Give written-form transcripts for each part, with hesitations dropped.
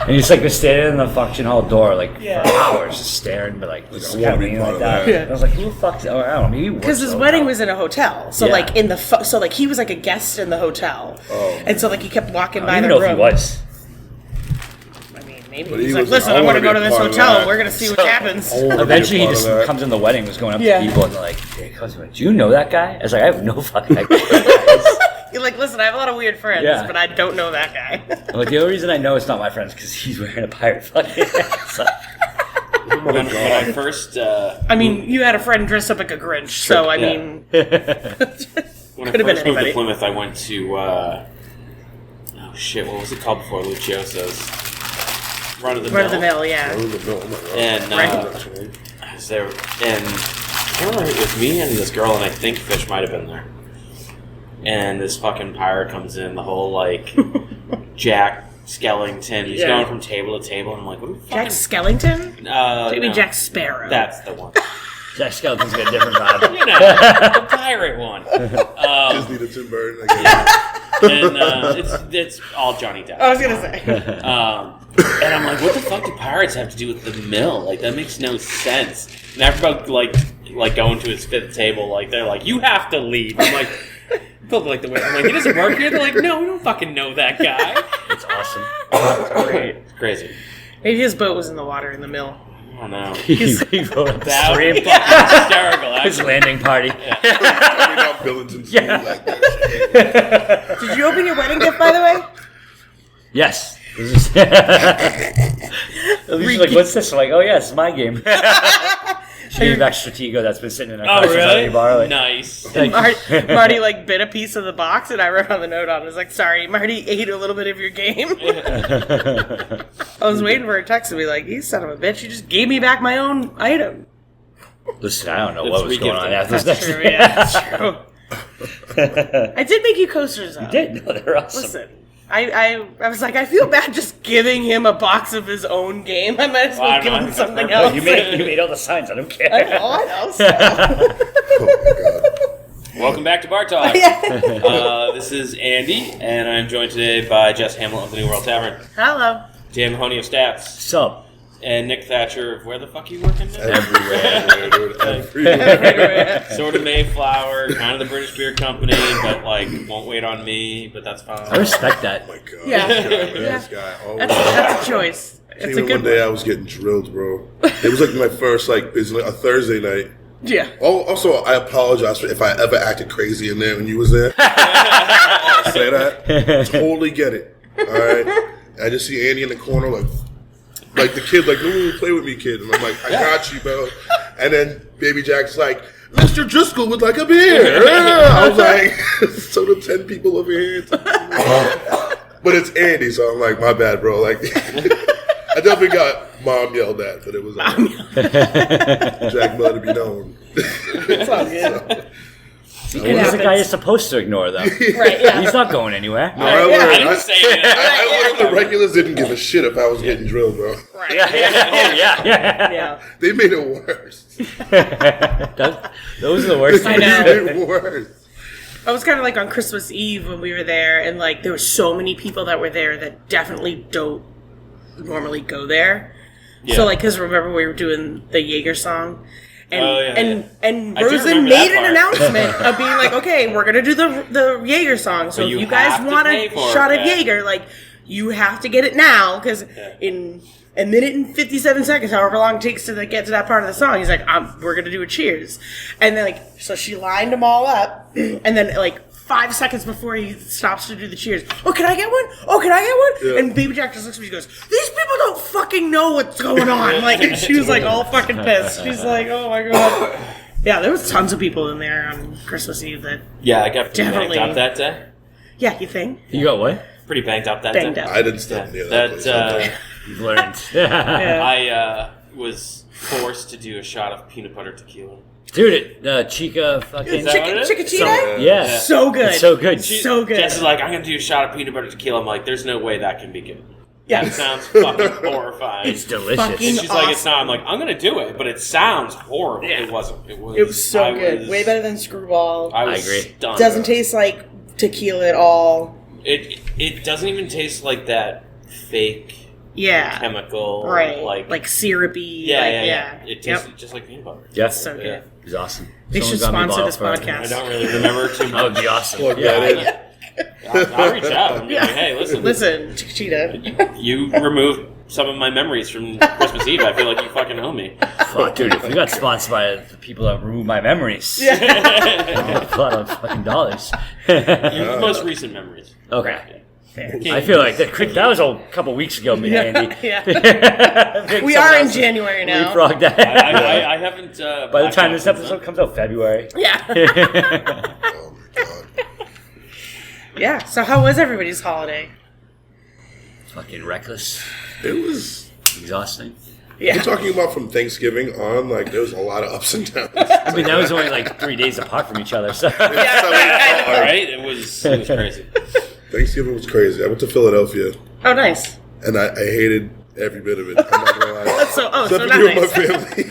And he's like, standing in the function hall door, like, for hours, just staring, but like, just kind of being like that. Yeah. I was like, who the fuck? Oh, I don't know, maybe because his wedding was in a hotel, so like so like he was like a guest in the hotel, and so like he kept walking by the room. I don't know if he was. I mean, maybe he's like, listen, I'm gonna go to this hotel. We're gonna see what happens. Eventually, he just comes in the wedding, was going up to people, and they're like, hey, cousin, do you know that guy? I was like, I have no fucking idea. You're like, listen, I have a lot of weird friends, but I don't know that guy. Like, the only reason I know it's not my friend is because he's wearing a pirate fucking hat. When I first... I mean, you had a friend dressed up like a Grinch, so I mean... When I first moved to Plymouth, I went to... oh, shit, what was it called before? Lucioso's. Run of the Mill, yeah. Run of the Mill, and I was there, and I can't remember, it was me and this girl, and I think Fish might have been there. And this fucking pirate comes in, the whole, like, Jack Skellington. He's going from table to table, and I'm like, what the fuck? Jack Skellington? Maybe Jack Sparrow. That's the one. Jack Skellington's got a different vibe. You know, the pirate one. Disney to Tim Burton, I guess. And it's all Johnny Depp. I was going to say. And I'm like, what the fuck do pirates have to do with the mill? Like, that makes no sense. And after about, like going to his fifth table, like, they're like, you have to leave. I'm like... like the way I'm like, he doesn't work here. They're like, no, we don't fucking know that guy. It's awesome. It's great. It's crazy. Maybe his boat was in the water in the mill. Oh no. He wrote up that would be hysterical. Actually. His landing party. Did you open your wedding gift, by the way? Yes. Alicia's like, what's this? I'm like, oh yeah, it's my game. She gave back Stratego that's been sitting in our car since I bar. Like, nice. Marty like bit a piece of the box, and I wrote on the note on it. I was like, sorry, Marty ate a little bit of your game. I was waiting for a text to be like, you son of a bitch, you just gave me back my own item. Listen, I don't know what was going on after this. That's true, yeah, that's true. I did make you coasters, though. You did? No, they're awesome. Listen. I was like, I feel bad just giving him a box of his own game. I might as well give him something else. You made all the signs. I don't care. I know. So. Welcome back to Bar Talk. This is Andy, and I'm joined today by Jess Hamlet of the New World Tavern. Hello. Dan Mahoney of Stats. Sup? And Nick Thatcher of where the fuck are you working now? Everywhere. Sort of Mayflower, kind of the British Beer Company, but like won't wait on me, but that's fine. I respect that. Oh my God. Yeah. This guy. That's a choice. It's a good one day I was getting drilled, bro. It was like my first, like, it's like a Thursday night. Yeah. Also, I apologize for if I ever acted crazy in there when you was there. I say that. Totally get it. All right. I just see Andy in the corner, like the kid, like, no, play with me, kid. And I'm like, I got you, bro. And then Baby Jack's like, Mr. Driscoll would like a beer. I was like, so the 10 people over here. But it's Andy, so I'm like, my bad, bro. Like, I definitely got mom yelled at, but it was like, Jack Miller to be known. It's all good. He's the guy you're supposed to ignore, though. Right, yeah. He's not going anywhere. No, I didn't say anything. I learned the regulars didn't give a shit if I was getting drilled, bro. Right. Yeah. They made it worse. Those are the worst. I know. They made it worse. I was kind of like on Christmas Eve when we were there, and like there were so many people that were there that definitely don't normally go there. Yeah. So like, because remember we were doing the Jaeger song. And Rosen made an announcement of being like, okay, we're gonna do the Jaeger song. So if you guys want a shot of Jaeger, like you have to get it now because in a minute and 57 seconds, however long it takes to get to that part of the song, he's like, we're gonna do a cheers. And then like, so she lined them all up, and then like 5 seconds before he stops to do the cheers, oh, can I get one? Oh, can I get one? Yeah. And Baby Jack just looks at me and goes, these people don't fucking know what's going on. Like, and she was like all fucking pissed. She's like, oh my God. Yeah, there was tons of people in there on Christmas Eve that I got pretty banged up that day. Yeah, you think? You got what? Pretty banged up that day. Up. I didn't step near that place. You've learned. I was forced to do a shot of peanut butter tequila. Dude, Chica fucking... Chickachita? Yeah. So good. It's so good. So good. Jess is like, I'm going to do a shot of peanut butter tequila. I'm like, there's no way that can be good. Yeah. That sounds fucking horrifying. It's delicious. Fucking and she's like, it's not. I'm like, I'm going to do it, but it sounds horrible. Yeah. It wasn't. It was so good. Way better than Screwball. I agree. Stunned. Doesn't taste like tequila at all. It doesn't even taste like that fake... chemical, right? Like syrupy. Yeah. It tasted just like peanut butter. Yeah, So good. It was awesome. They should Someone got me sponsor this bottle for it. podcast. I don't really remember too That much. would be awesome. Plug Yeah, that in. I'll reach out and be like, hey, Listen, Cheetah. you removed some of my memories from Christmas Eve. I feel like you fucking owe me. Fuck, dude, if we got sponsored by the people that remove my memories, a lot of fucking dollars. Your most recent memories. Okay. I feel like that was a couple weeks ago, me, Andy. We are in January now. Leapfrog that. I haven't. By the time this episode comes out, February. Yeah. Oh my god. Yeah. So how was everybody's holiday? Fucking reckless. It was. Exhausting. You're Yeah. talking about from Thanksgiving on, like there was a lot of ups and downs. I mean, that was only like 3 days apart from each other. So. All right, it was crazy. Thanksgiving was crazy. I went to Philadelphia Oh, nice. and I hated every bit of it. I'm not gonna lie. So Except not to be with nice. my family.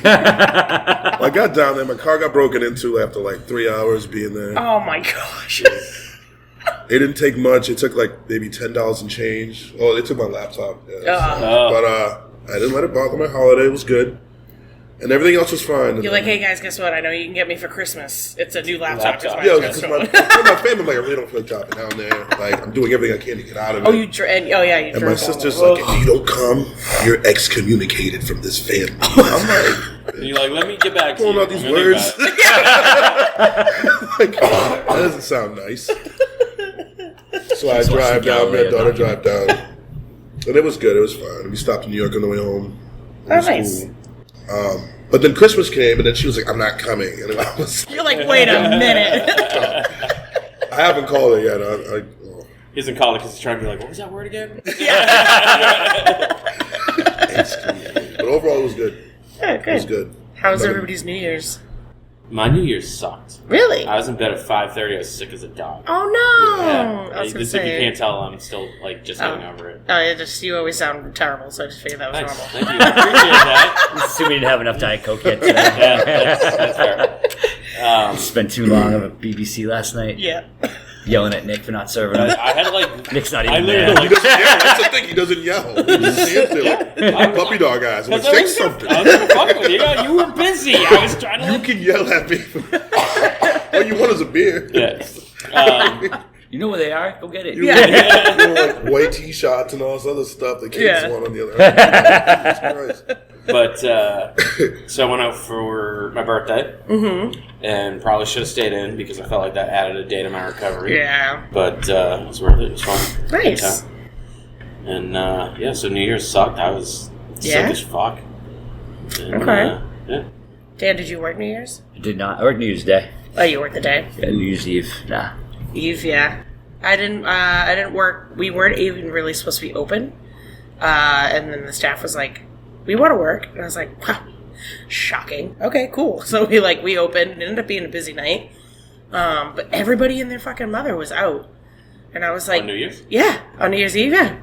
I got down there. My car got broken into after like 3 hours being there. Oh my gosh. It didn't take much. It took like maybe $10 and change. Oh, they took my laptop. Yeah, Oh. But I didn't let it bother my holiday. It was good. And everything else was fine. You're like, hey guys, guess what? I know you can get me for Christmas. It's a new laptop. Laptop. Yeah, It's because my my family, like, I really don't feel like dropping down there. Like, I'm doing everything I can to get out of it. Oh, you drove. Oh yeah, you And drove. my sister's like, if you don't come, you're excommunicated from this family. I'm like, And you're like, let me get back to pulling you. out these I'm gonna words. think about Like, that doesn't sound nice. So I drive down, my daughter drive down. And it was good, it was fine. We stopped in New York on the way home. It Oh, was nice. cool. But then Christmas came, and then she was like, I'm not coming. And I was, You're like, wait a minute. I haven't called her yet. He doesn't call it because he's trying to be like, what was that word again? But overall, it was good. Oh, It was good. good. How was Like, everybody's New Year's? My New Year's sucked. Really? I was in bed at 5:30. I was sick as a dog. Oh no! Yeah. I was gonna If you say. can't tell, I'm still like just getting over it. Oh, you always sound terrible, so I just figured that was Thanks. normal. Thank you. I appreciate that. Assume we didn't have enough Diet Coke yet today. Yeah, that's fair. Spent too long on a BBC last night Yeah. yelling at Nick for not serving us. I had like Nick's not I even literally there. He doesn't yell. That's the thing. He doesn't yell. He just stands there like puppy dog eyes. I'm like, say something. I was fucking with you. You were busy. I was trying to. You can yell at me. All you want is a beer. Yeah. You know where they are? Go get it. Yeah. You know, like white tea shots and all this other stuff that kids Yeah. want on the other hand. Jesus Christ. But so I went out for my birthday, and probably should have stayed in because I felt like that added a day to my recovery. Yeah. But it was worth it. It was fun. Nice. Good time. And yeah, so New Year's sucked. I was sick Yeah? as fuck. And, Okay. yeah. Dan, did you work New Year's? I did not. I worked New Year's Day. Oh, you worked the day. Yeah, New Year's Eve. Nah. Eve, yeah. I didn't work. We weren't even really supposed to be open. And then the staff was like, we want to work. And I was like, wow, shocking. Okay, cool. So we opened. It ended up being a busy night. But everybody and their fucking mother was out. And I was like, On New Year's? Yeah, on New Year's Eve, yeah.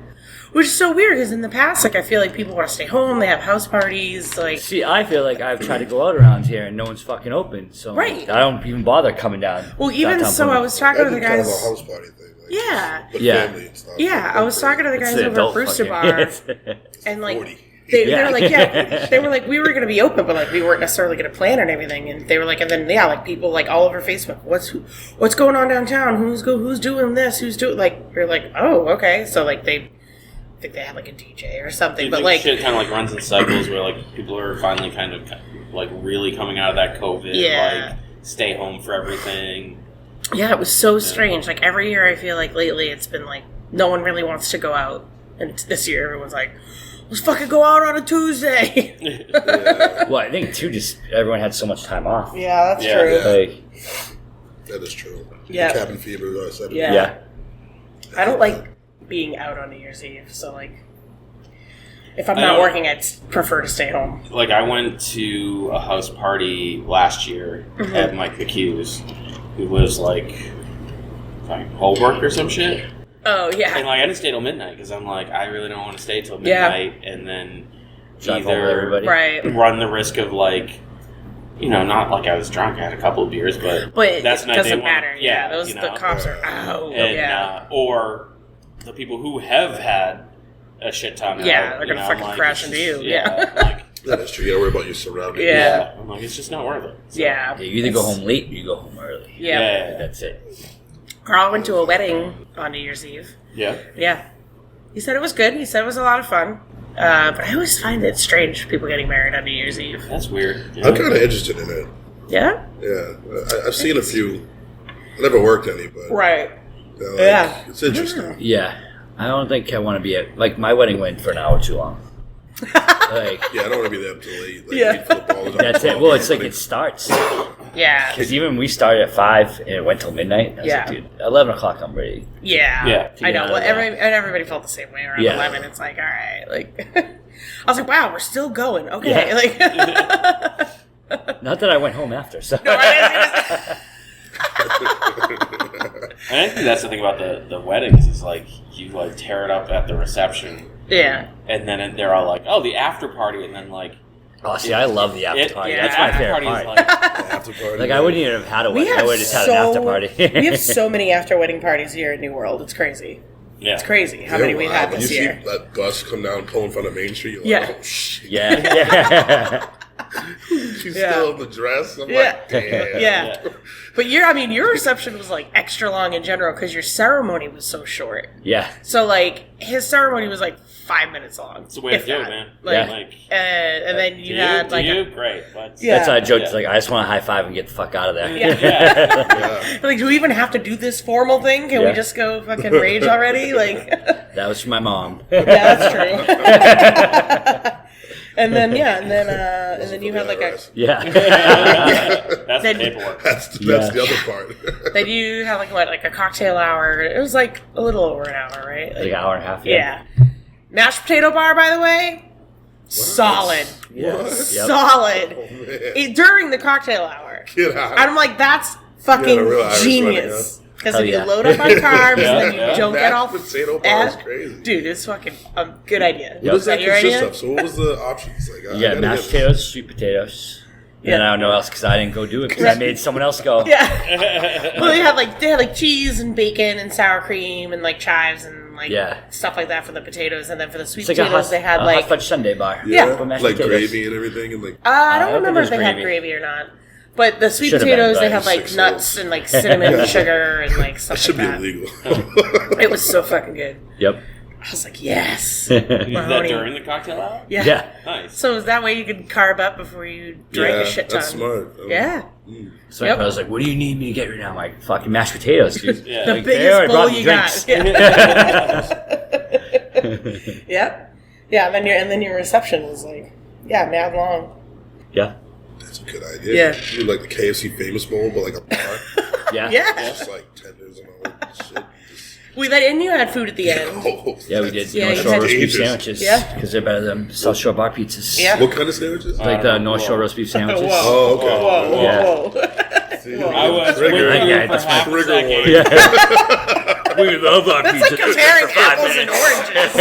Which is so weird because in the past, I feel like people want to stay home. They have house parties. Like, See, I feel like I've tried to go out around here and no one's fucking open. So Right. I don't even bother coming down. well, even downtown so, I Plymouth. was talking to the That's kind of a guys. house party thing. Like, Yeah. But Yeah. family, it's not. Yeah, I was talking to the It's guys the over at adult Brewster fucking- Bar. Yes. And like 40. they Yeah. were like, yeah, they were like, we were gonna be open, but like we weren't necessarily gonna plan and everything. And they were like, and then yeah, like people like all over Facebook, what's going on downtown? Who's doing this? Who's doing like? We're like, oh, okay. So like I think they had like a DJ or Do something, you but think like shit kind of like runs in cycles where like people are finally kind of like really coming out of that COVID, Yeah. like stay home for everything. yeah, it was so strange. Like every year, I feel like lately it's been like no one really wants to go out, and this year everyone's like, let's fucking go out on a Tuesday. Well, I think too, just everyone had so much time off. Yeah, that's Yeah. true. Like, That is true. Yeah. Cabin fever. I said it. Yeah. yeah. I don't like being out on New Year's Eve, so like if I'm I not don't- working, I'd prefer to stay home. Like I went to a house party last year at Mike the Q's, who lives like Holbrook or some shit. Oh yeah, And like I didn't stay till midnight because I'm like I really don't want to stay till Yeah. midnight and then Drive home with either everybody. right. run the risk of like, you know, not like I was drunk. I had a couple of beers, but But that's it the night doesn't they want- matter. Yeah, those you the know. cops are out. And yeah, or the people who have had a shit ton. Yeah, they're gonna fucking crash into you. Yeah. That is true. You gotta worry about your surroundings. Yeah. I'm like, it's just not worth it. So, Yeah. You either go home late or you go home early. Yeah. That's it. Carl went to a wedding on New Year's Eve. Yeah. Yeah. He said it was good. He said it was a lot of fun. But I always find it strange, people getting married on New Year's Eve. That's weird. Yeah. I'm kind of interested in it. Yeah? Yeah. I've seen a few. I never worked any, but Right. yeah. It's interesting. Yeah. I don't think I want to be at... Like, my wedding went for an hour too long. Like, Yeah, I don't want to be there up till late. Like, Yeah. football is that's it. Well, it's like it starts. Yeah. Because even we started at 5 and it went till midnight. I was like, dude, 11 o'clock I'm ready. Yeah. Yeah. I know. out Well, of that. and everybody felt the same way around Yeah. 11. It's like, all right. Like, I was like, wow, we're still going. Okay. Yeah. Like, Not that I went home after, so... And I think that's the thing about the weddings is like you like tear it up at the reception, yeah. and then they're all like, "Oh, the after party," and then like, Oh, see, I love the after party. yeah, That's my after favorite party part. is like, After party. Like, I wouldn't even have had a We wedding. I have would have just had an after party. we have so many after wedding parties here at New World. It's crazy. yeah, It's crazy how many we've had When this you year. see that bus come down and pull in front of Main Street, you're Yeah. like, oh, shit. Yeah. She's Yeah. still in the dress. I'm Yeah. like, damn. Yeah. But your reception was like extra long in general because your ceremony was so short. Yeah. So like his ceremony was like 5 minutes long. it's the way to if do it, that. man. Like, Like, and then you do had like you? Great. But, Yeah. That's how I joked. Yeah. It's like, I just want to high five and get the fuck out of there. Yeah. yeah. like, do we even have to do this formal thing? Can we Yeah. just go fucking rage already? Like, That was from my mom. yeah, that's true. and then you had like a Yeah. That's Then- the paperwork. That's Yeah. the other part. then you had like a cocktail hour. It was like a little over an hour, right? Like an hour and a half. Yeah. Mashed potato bar, by the way, solid, Yes. Yep. solid. Oh, man. During the cocktail hour, Get out. and I'm like, that's fucking a real Irish genius. Because Hell if yeah. you load up on carbs Yeah, and then you yeah. don't get all Mashed potato bar is fat, crazy. dude, it's fucking a good idea. Yep. What does that your consist idea? of? So what was the options? Like, I You got gotta mashed get- potatoes, sweet potatoes. Yeah. And I don't know else because I didn't go do it because I made someone else go. Yeah. Well, they had like cheese and bacon and sour cream and like chives and like Yeah. stuff like that for the potatoes, and then for the sweet It's like a potatoes hot, they had a like hot fudge sundae bar. Yeah. For mashed like potatoes. gravy and everything, and like I don't I don't remember think if they there's had gravy. gravy or not. But the sweet Should've been, potatoes, they but had like six nuts rolls. and like cinnamon and sugar and like stuff that should like be that. illegal. It was so fucking good. Yep. I was like, yes. You did that Mahoney. during the cocktail hour? Yeah. Yeah. Nice. So that way you could carb up before you drank a shit ton. That's smart. Yeah. So Yep. I was like, what do you need me to get right now? I'm like, fucking mashed potatoes, dude. Yeah. The Like, biggest they already bowl brought me you drinks. got. Yep. Yeah, and then your reception was like, yeah, mad long. Yeah. That's a good idea. Yeah. You do like the KFC famous bowl, but like a bar. Yeah. Yeah. Just like tenders and all that shit. Just, And you had food at the end. oh, Yeah, we did. Yeah, North you Shore had- roast beef Dangerous. sandwiches. Yeah. Because they're better than South Shore bar pizzas. Yeah. What kind of sandwiches? Like the North Whoa. Shore roast beef sandwiches. Oh, okay. Whoa, Yeah. whoa. See, I was trigger. with you Yeah, for that's my half a trigger second. warning. Yeah. we love our That's like comparing apples and oranges.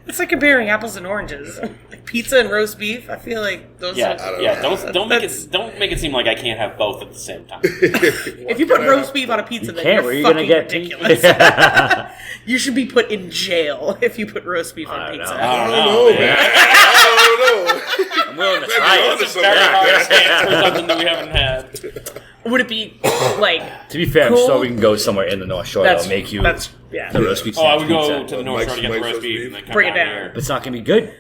It's like comparing apples and oranges. Like pizza and roast beef. I feel like those Yeah, are. yeah. Don't make That's- it. Don't make it seem like I can't have both at the same time. If you put roast beef on a pizza, then Can't. you're Where are you fucking gonna get ridiculous. You should be put in jail if you put roast beef I on don't pizza. know. I don't know, know, man. man. I don't know. I'm willing to Maybe try onto it. something Very hard like to that. stand for something that we haven't had. Would it be like? To be fair, Cool. I'm sure we can go somewhere in the North Shore that'll make you That's yeah. the roast beef Oh, I sandwich would go pizza. to the North Shore to get the Mike's roast beef beef. and then come Bring it down down. here. But it's not going to be good.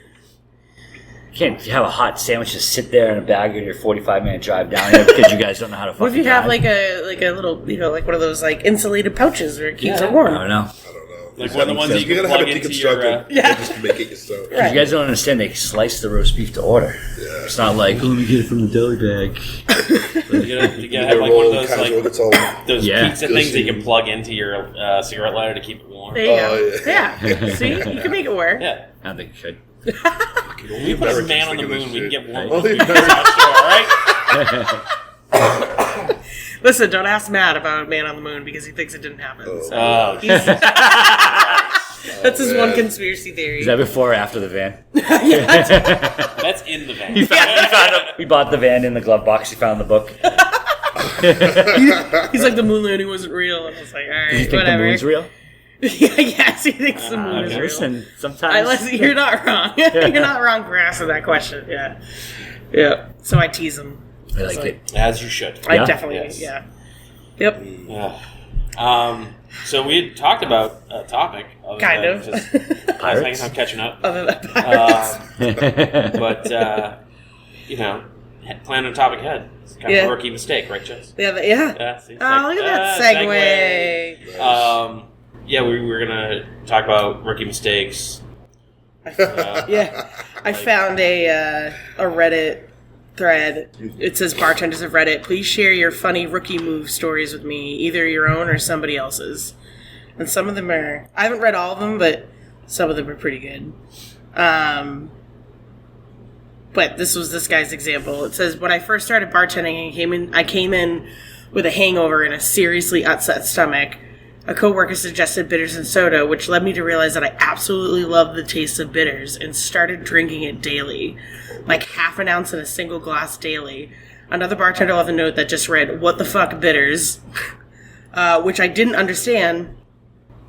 You can't have a hot sandwich just sit there in a bag on your 45-minute drive down here because you guys don't know how to fucking What if you have drive. like a little like one of those like insulated pouches where it keeps Yeah. it warm? I don't know. I don't know. Like one of the ones that you can gotta have plug it into your. deconstructed. Yeah. Just to make it yourself. Right. You guys don't understand. They slice the roast beef to order. Yeah. It's not like, let me get it from the deli bag. You gotta You have like one of those casual, like it's all. those Yeah. pizza things that you can plug into your cigarette lighter to keep it warm. There you Oh, go. Yeah. See, you can make it work. Yeah. I don't think you should. We put a man on the moon. We can get warm. Only roast beef. All right. Listen, don't ask Matt about Man on the Moon because he thinks it didn't happen. So Oh, that's his one man. conspiracy theory. Is that before or after the van? that's in the van. We bought the van in the glove box. He found the book. He's like, the moon landing wasn't real. And I was like, all Do you right, think the whatever. moon's real? Yes, he thinks the moon is real. Listen, sometimes You're not wrong. You're not wrong for asking that question. Yeah. Yeah. So I tease him. I like it. As you should. I definitely, Yes. yeah. Yep. So we had talked about a topic. Kind of. Just, Pirates? I'm catching up. Other than pirates. But, plan on topic ahead. It's kind of a rookie mistake, right, Jess? Yeah. See, Oh, look at that segue. We were going to talk about rookie mistakes. Yeah. I found a Reddit thread. It says, bartenders of Reddit, please share your funny rookie move stories with me, either your own or somebody else's. And some of them are, I haven't read all of them, but some of them are pretty good. But this was this guy's example. It says, when I first started bartending, I came in with a hangover and a seriously upset stomach. A coworker suggested bitters and soda, which led me to realize that I absolutely love the taste of bitters and started drinking it daily, like half an ounce in a single glass daily. Another bartender left a note that just read, "What the fuck, bitters?" Which I didn't understand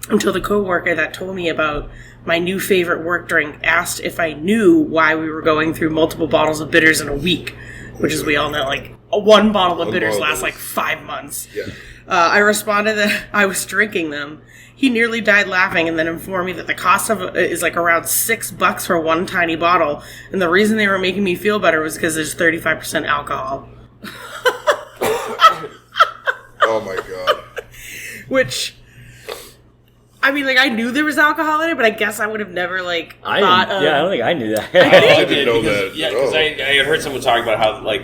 until the coworker that told me about my new favorite work drink asked if I knew why we were going through multiple bottles of bitters in a week, which, as we all know, like one bottle of bitters lasts like 5 months. Yeah. I responded that I was drinking them. He nearly died laughing and then informed me that the cost of it is like around $6 for one tiny bottle. And the reason they were making me feel better was because there's 35% alcohol. Oh my god. Which, I mean, like, I knew there was alcohol in it, but I guess I would have never, thought of... Yeah, I don't think I knew that. I didn't know that. Yeah, because I had heard someone talking about how, like,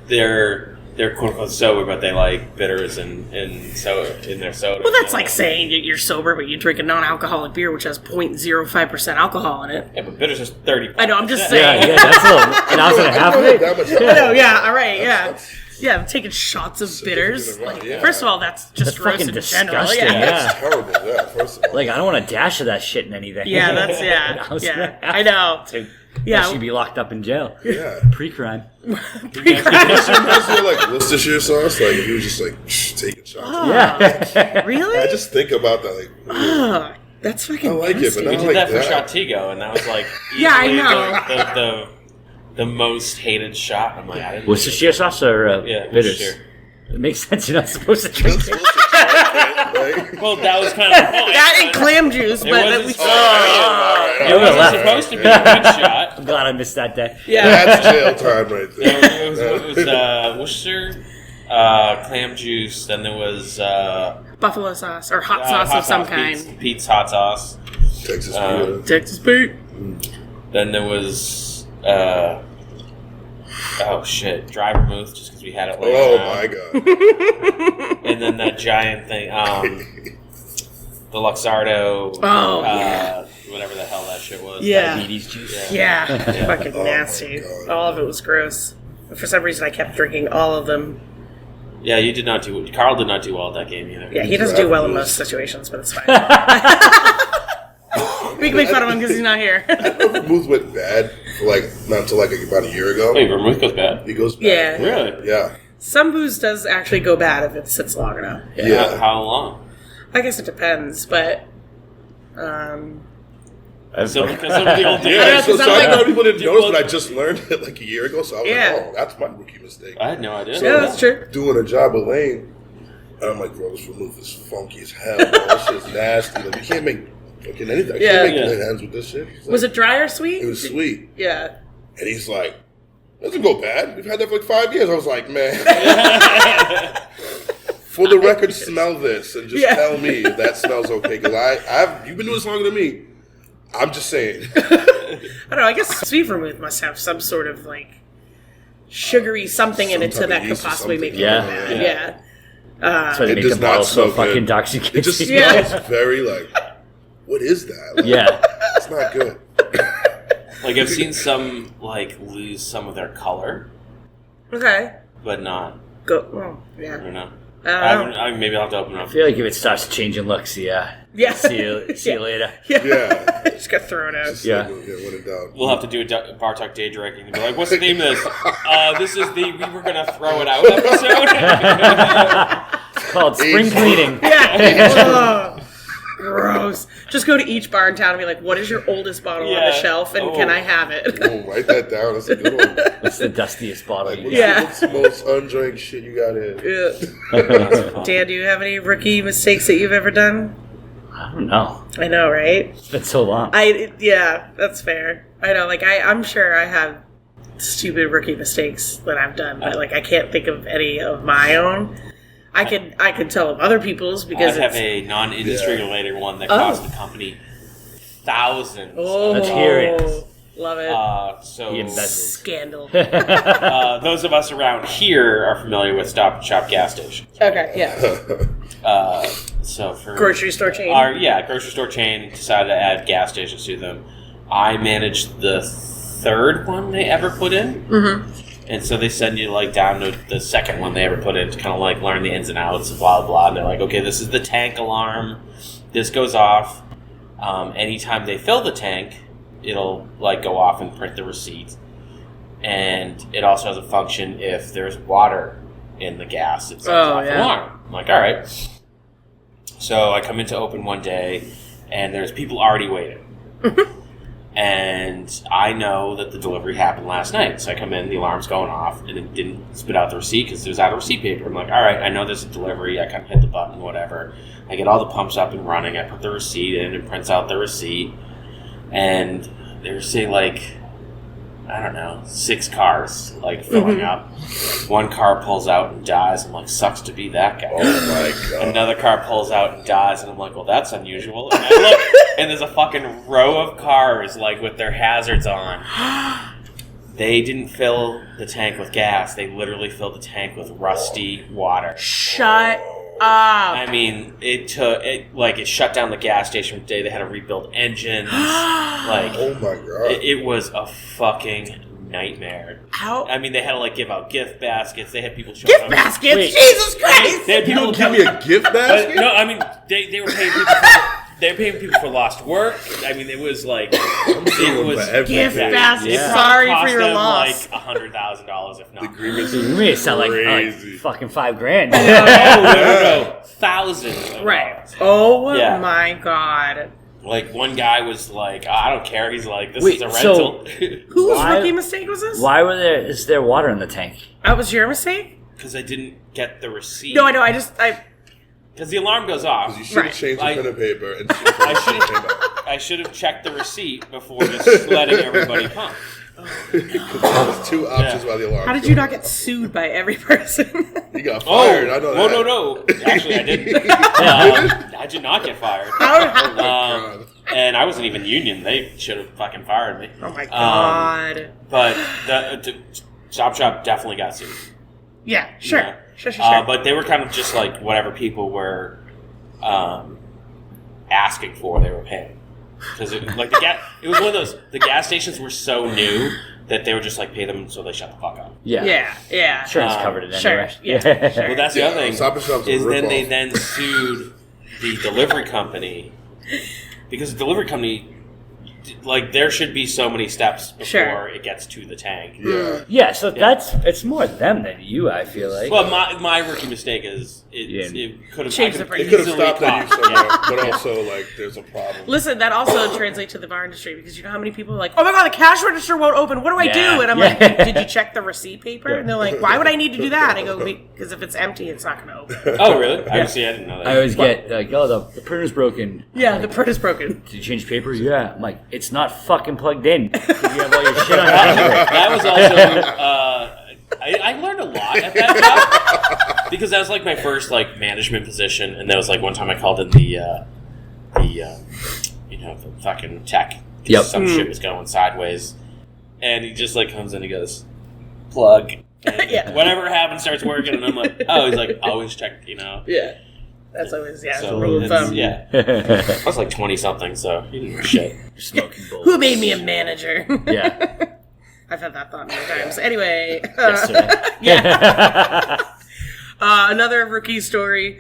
they're quote unquote sober, but they like bitters and soda in their soda. Well, that's like saying you're sober, but you drink a non-alcoholic beer which has 0.05% alcohol in it. Yeah, but bitters is 30. I know, I'm just saying. Yeah, that's a little, an ounce and a half of it. That much I know, yeah, all right, yeah. Yeah, I'm taking shots of bitters. Like, First of all, that's just That's gross fucking in general. disgusting. Yeah. That's terrible. Yeah, first of all. Like, I don't want a dash of that shit in anything. Yeah, that's, An ounce and a yeah. half. I know. Yeah, Yeah. she'd be locked up in jail. Yeah. Pre-crime. Reminds me of like Worcestershire sauce. Like, he was just like taking shots. Yeah. Really? I just think about that. Like, Oh, that's fucking I like it, nasty. but We not did like that for that. Shottigo, and that was like Yeah, I easily know. the most hated shot. I'm like, I didn't. Worcestershire sauce or Yeah, bitters? Worcestershire. It makes sense. You're not supposed to drink it. Right? Well, that was kind of the point. That and clam juice, It but wasn't, we it would've wasn't left. supposed to be a good shot. I'm glad I missed that day. yeah. That's jail time right there. It was Worcester, clam juice. Then there was Buffalo sauce or hot sauce of some kind. Pete's hot sauce. Texas Um, beer. Texas Pete. Then there was dry vermouth, just because we had it. Oh around. my god. And then that giant thing, the Luxardo. Oh, yeah. Whatever the hell that shit was. Yeah. Diabetes juice. Yeah. Fucking Oh, nasty. my God. All of it was gross. For some reason, I kept drinking all of them. Yeah, you did not do. Carl did not do well at that game either. Yeah, he doesn't do well in most situations, but it's fine. We can make fun of him because he's not here. Vermouth went bad for like not until like about a year ago. Wait, vermouth goes bad. He goes bad. Yeah. Really? Yeah. Some booze does actually go bad if it sits long enough. Yeah. How long? I guess it depends, but So because some people do. Yeah, so because I I'm like- know people didn't notice, but I just learned it like a year ago, so I was Yeah. like, oh, that's my rookie mistake. I had no idea. yeah, that's true. Doing a job with Lane, and I'm like, bro, this vermouth is funky as hell, bro. This shit's nasty. Like, you can't make fucking anything. I Yeah. can't make Yeah. good hands with this shit. He's like, Was it dry or sweet? It was sweet. Yeah. And he's like, doesn't go bad. We've had that for like 5 years. I was like, man. For the record, smell this and just Yeah. tell me if that smells okay. Because you've been doing this longer than me. I'm just saying. I don't know. I guess sweet vermouth must have some sort of like sugary something in Some it to type that of could yeast or possibly make it something. go bad. Yeah. Yeah. That's why they It make does the bottle not so smell fucking good. intoxicating. It just Yeah. smells very like, what is that? Like, Yeah. It's not good. Like I've seen some like lose some of their color, Okay. but not. Go. Well, I yeah. don't know. I don't know. Maybe I'll have to open up. I feel like if it starts changing looks, yeah. Yeah. See you later. Yeah. Just got thrown out. Just Yeah. like, when in doubt. We'll have to do a Bar Talk day drinking and be like, "What's the name of this? This is the we were gonna throw it out episode." It's called spring cleaning. Yeah. Gross. Just go to each bar in town and be like, what is your oldest bottle on the shelf, and can I have it? Oh, write that down. That's a good one. What's the dustiest bottle? Like, Yeah. What's the most undrank shit you got in? Yeah. Dan, do you have any rookie mistakes that you've ever done? I don't know. I know, right? It's been so long. Yeah, that's fair. I know, like, I'm sure I have stupid rookie mistakes that I've done, but, like, I can't think of any of my own. I can tell of other people's because I have a non-industry related one that cost the company thousands. Oh, Let's hear it. Love it. So Scandal. those of us around here are familiar with Stop and Shop gas stations. Okay, yeah. So for Grocery store chain. Grocery store chain decided to add gas stations to them. I managed the third one they ever put in. Mm-hmm. And so they send you like down to the second one they ever put in to kind of like learn the ins and outs and blah, blah, blah. And they're like, okay, this is the tank alarm. This goes off. Anytime they fill the tank, it'll like go off and print the receipt. And it also has a function if there's water in the gas, it sends off an alarm. I'm like, all right. So I come in to open one day, and there's people already waiting. And I know that the delivery happened last night. So I come in, the alarm's going off, and it didn't spit out the receipt because it was out of receipt paper. I'm like, all right, I know there's a delivery. I kind of hit the button, whatever. I get all the pumps up and running. I put the receipt in and prints out the receipt. And there's, say, like, I don't know, 6 cars, like, filling up. One car pulls out and dies. I'm like, sucks to be that guy. Oh, my God. Another car pulls out and dies, and I'm like, well, that's unusual. And I look, and there's a fucking row of cars, like, with their hazards on. They didn't fill the tank with gas. They literally filled the tank with rusty water. Shut up. I mean, it shut down the gas station today. They had to rebuild engines. Like, oh my God. It was a fucking nightmare. How? I mean, they had to like give out gift baskets. They had people showing up. Gift baskets? Wait. Jesus Christ! They had You people don't give me a gift basket? no, I mean, they were paying people. They were paying people for lost work. I mean, it was like it was gift basket. Yeah. Sorry Cost for your them loss. like $100,000 if not. The agreements You made it sound like crazy. fucking $5,000. No, thousands. Of Right. dollars. Oh Yeah. my God. Like one guy was like, I don't care. He's like, this Wait, is a so- rental. Whose rookie mistake was this? Why is there water in the tank? That was your mistake? Because I didn't get the receipt. No, I know. Because the alarm goes off. You should have Right. changed the pen and paper and see if I the should receipt came out. I should have checked the receipt before just letting everybody pump. There's 2 options Yeah. while the alarm. How did you not get sued by every person? You got fired. I know that. No. Actually, I didn't. I did not get fired. God. And I wasn't even union. They should have fucking fired me. Oh my God. But the Stop Shop definitely got sued. Yeah, sure. Yeah. Sure. But they were kind of just like whatever people were asking for, they were paying. Because it was one of those. The gas stations were so new that they were just like pay them so they shut the fuck up. Yeah. Yeah. Insurance covered it Sure. anyway. Yeah. Sure. Well, that's the other thing. Stop and Shop's a Is then ripoff. they then sued the delivery company because the delivery company, like, there should be so many steps before it gets to the tank. Yeah. Yeah, so it's more them than you, I feel like. Well, my rookie mistake is it could have Changed the price. It could have stopped at you somewhere, but also, like, there's a problem. Listen, that also translates to the bar industry because you know how many people are like, oh my God, the cash register won't open. What do I do? And I'm like, did you check the receipt paper? And they're like, why would I need to do that? I go, because if it's empty, it's not going to open. Oh, really? I didn't know that. I always get like, oh, the printer's broken. Yeah, the print is broken. Did you change paper? Yeah. I'm like, it's not fucking plugged in. You have all your shit on your computer. That was also I learned a lot at that job because that was like my first like management position, and that was like one time I called in the fucking tech. 'Cause Yep. some shit was going sideways, and he just like comes in, he goes, plug. And Yeah. whatever happens starts working, and I'm like, oh, he's like, always check, Yeah. That's always, it's a So rule of thumb. yeah, I was like 20 something, so he didn't know shit. Smoking bowls. Who made me a manager? Yeah. I've had that thought many times. Anyway. Yesterday. Yeah. Another rookie story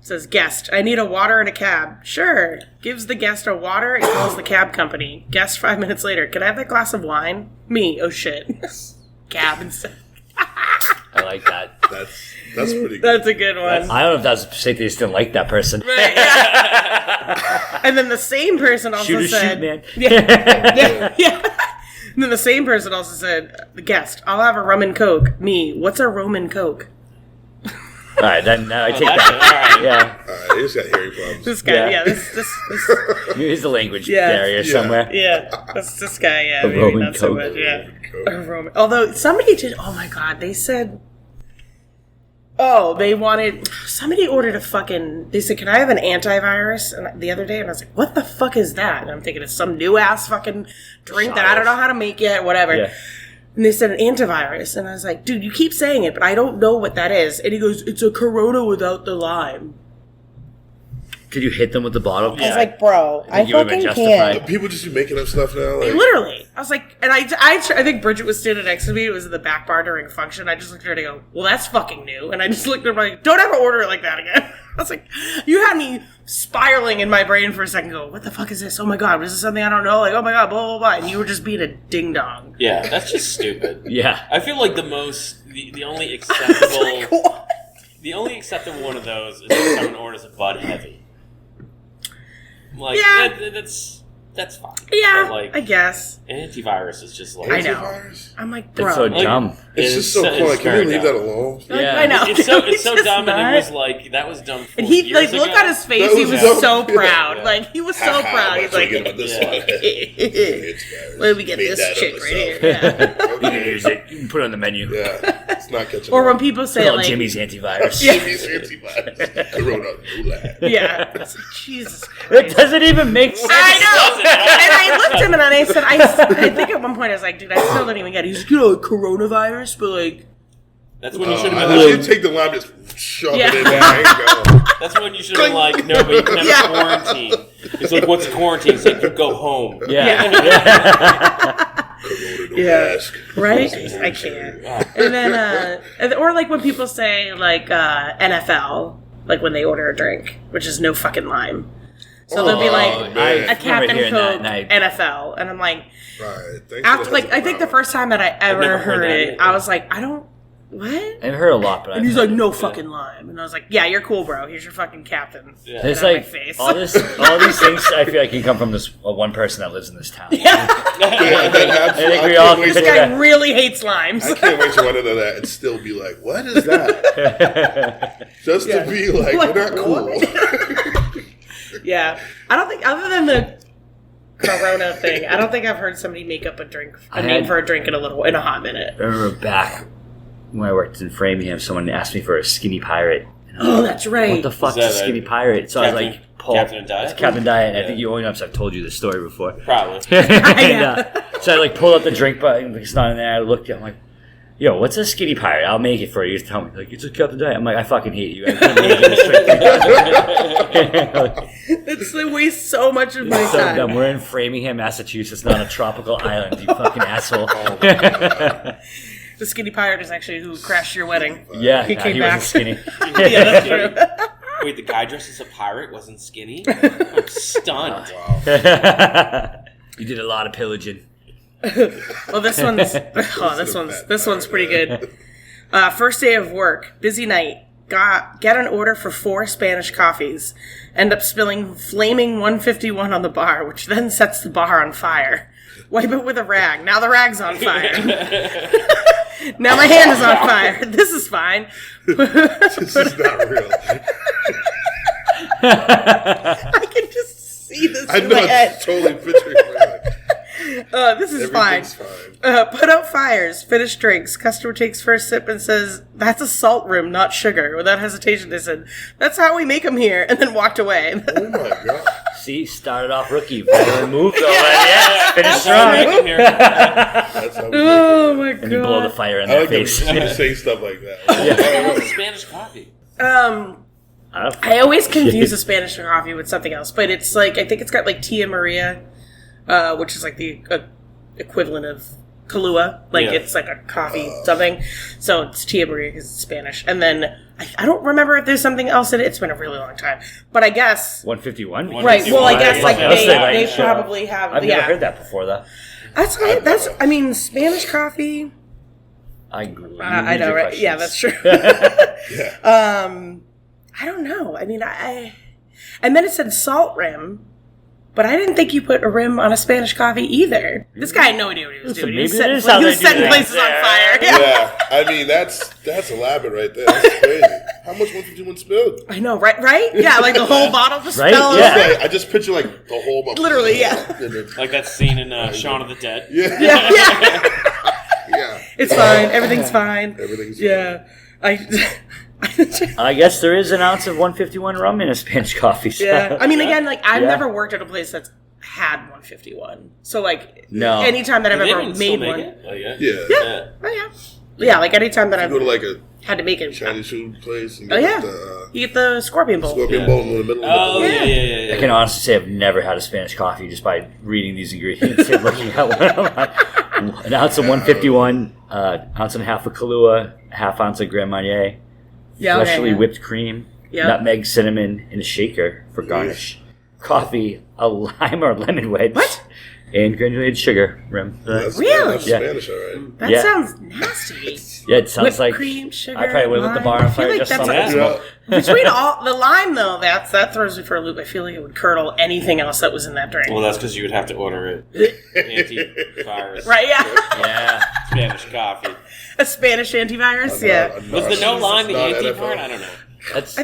says, guest, I need a water and a cab. Sure. Gives the guest a water and calls the cab company. Guest 5 minutes later, can I have that glass of wine? Me. Oh, shit. Cab instead. I like that. That's pretty good. That's a good one. I don't know if that's because they just didn't like that person. Right, yeah. And then the same person also said, shoot, man. Yeah. And then the same person also said, the guest, I'll have a rum and coke. Me, what's a Roman coke? All right, then I take that. All right. Yeah. All right, they just got hearing problems. This guy, this Here's the language Yeah. barrier somewhere. yeah, this guy, yeah, A maybe Roman not so coke. much, yeah. A Roman. Although somebody did, oh my god, they said, somebody ordered a fucking, they said, can I have an antivirus? And the other day, and I was like, what the fuck is that? And I'm thinking it's some new ass fucking drink that I don't know how to make yet, whatever. Yeah. And they said an antivirus. And I was like, dude, you keep saying it, but I don't know what that is. And he goes, it's a Corona without the lime. Did you hit them with the bottle? I was like, bro, I you would've been fucking can't. People just be making up stuff now. Like, Literally. I was like, and I think Bridget was standing next to me. It was in the back bar during a function. I just looked at her and I go, well, that's fucking new. And I just looked at her like, don't ever order it like that again. I was like, you had me spiraling in my brain for a second. Go, what the fuck is this? Oh my god, is this something I don't know? Like, oh my god, blah blah blah. And you were just being a ding dong. Yeah, that's just stupid. Yeah. I feel like the only acceptable the only acceptable one of those is if someone orders a Bud Heavy. Like, Yeah. that's fine. Yeah, But, like, I guess. antivirus is just like I know. Antivirus? I'm like, bro. It's so Like, dumb. It's just so cool. Like, can very we leave dumb. that alone? Like, Yeah. I know. It's so It's just dumb, and not. it was like that was dumb. 4 And he years look ago. at his face. That He was was dumb. so proud. Yeah. Like he was so proud. He's like, get about this Yeah. one. Antivirus. where did we get Made this that up chick right myself. here? Yeah. You can use it. You can put it on the menu. Yeah, it's not catching Or on. when people say Call like, Jimmy's antivirus. Jimmy's antivirus. Corona, no lag. yeah, I was like, Jesus It Christ. doesn't even make sense. I know. And I looked at him and I said, I think at one point I was like, dude, I still don't even get it. He's like, coronavirus, but like, That's when you should I have thought been you'd like. take the lime, just shove Yeah. it in there. There you go. That's when you should have been like, no, but you can have Yeah. a quarantine. It's like, what's quarantine? It's like you go home. Yeah. Corona, no Yeah. mask. right? I can't. And then, or like when people say like NFL, like when they order a drink, which is no fucking lime. So they'll be like man. I a remember Captain hearing that, Coke and I- NFL, and I'm like, Right. Thanks after for like I think the first time that I ever never heard heard that it, either. I was like, I don't what. I've heard a lot, but And he's I've like, no fucking lime. And I was like, yeah, you're cool, bro. Here's your fucking captain. Yeah. There's Get out of like my face. all these things. I feel like can come from this one person that lives in this town. Yeah. I think we all This can guy really hates limes. I can't wait to run into that and still be like, what is that? Just Yeah. to be like, Like, we're not cool. Yeah. I don't think, other than the Corona thing, I don't think I've heard somebody make up a name for a drink in a hot minute. I remember back when I worked in Framingham, someone asked me for a skinny pirate. And I was Oh, like, that's right. what the fuck's Is a that skinny a pirate? So I was Captain- like, Paul. Captain Diet? It's Captain Diet. And I Yeah. think you only know because I've told you this story before. Probably. And, so I like pulled out the drink, but it's not in there. I looked at it, I'm like, yo, what's a skinny pirate? I'll make it for you. Just tell me. Like, it's a Captain Diet. I'm like, I fucking hate you. I couldn't make it straight. It's like waste so much of my It's so time. dumb. We're in Framingham, Massachusetts, not a tropical island, you fucking asshole. The skinny pirate is actually who crashed your wedding. Yeah, He nah, came he back. wasn't skinny. Yeah, that's true. Wait, the guy dressed as a pirate wasn't skinny? I'm stunned. You did a lot of pillaging. Well, this one's pretty good. First day of work, busy night. Get an order for 4 Spanish coffees. End up spilling flaming 151 on the bar, which then sets the bar on fire. Wipe it with a rag. Now the rag's on fire. Now my hand is on fire. This is fine. This is not real. I can just see this I in know, my head. it's totally picturing it. This is fine. Everything's fine. Put out fires, finish drinks. Customer takes first sip and says, "That's a salt rim, not sugar." Without hesitation, they said, "That's how we make them here," and then walked away. Oh my god. See, started off rookie, veteran move though. Yeah, finished strong. That's how we Oh my And you blow the god. fire in I their like face. to say stuff like that. What's Spanish coffee? I always confuse a Spanish coffee with something else, but it's like I think it's got like Tia Maria, which is like the equivalent of Kahlua. Like Yeah. it's like a coffee something. So it's Tia Maria because it's Spanish. And then I don't remember if there's something else in it. It's been a really long time, but I guess 151. right. Well, I guess like Yeah, they sure. probably have. I've yeah, never heard that before though. That's I mean Spanish coffee. I agree. I know, right? Yeah, that's true. Yeah. I don't know. I mean, and then it said salt rim, but I didn't think you put a rim on a Spanish coffee either. This guy had no idea what he was doing. He was setting places on fire. Yeah, I mean that's elaborate right there. That's crazy. How much 151 spilled? I know, right? Yeah, like the whole bottle just Right? fell. Yeah. over. Like, I just picture like the whole bottle. Literally, yeah. Like that scene in Shaun of the Dead. Yeah. Yeah, yeah. Yeah. It's fine. Everything's fine. Everything's Yeah. I guess there is an ounce of 151 rum in a Spanish coffee. So. Yeah. I mean, again, like, I've Yeah. never worked at a place that's had 151. So, like, No. anytime that I've Do they ever even still made make one. it? Like, Yeah. Yeah. Oh, yeah. Yeah, like, anytime that You I've go to like a had to make it. Chinese food place and Oh, get yeah. the You get the scorpion bowl. scorpion Yeah. bowl in the middle Oh, of the yeah. I can honestly say I've never had a Spanish coffee just by reading these ingredients and looking at one of them. An ounce of 151, ounce and a half of Kahlua, a half ounce of Grand Marnier, Yeah, freshly yeah. whipped cream, Yep. nutmeg, cinnamon in a shaker for garnish, coffee, a lime or lemon wedge, What? and granulated sugar rim. That's, Really? That's Yeah. Spanish, all right. That Yeah. sounds nasty. Yeah, it sounds Whipped like cream, sugar, I probably would have lit the bar lime. on I feel fire like just that's on a- that. Yeah. Between all the lime, though, that throws me for a loop. I feel like it would curdle anything else that was in that drink. Well, that's because you would have to order it antivirus. Right? Yeah. Yeah. Spanish coffee. A Spanish antivirus. Yeah. Was the no lime the Not anti NFL. part? I don't know. That's I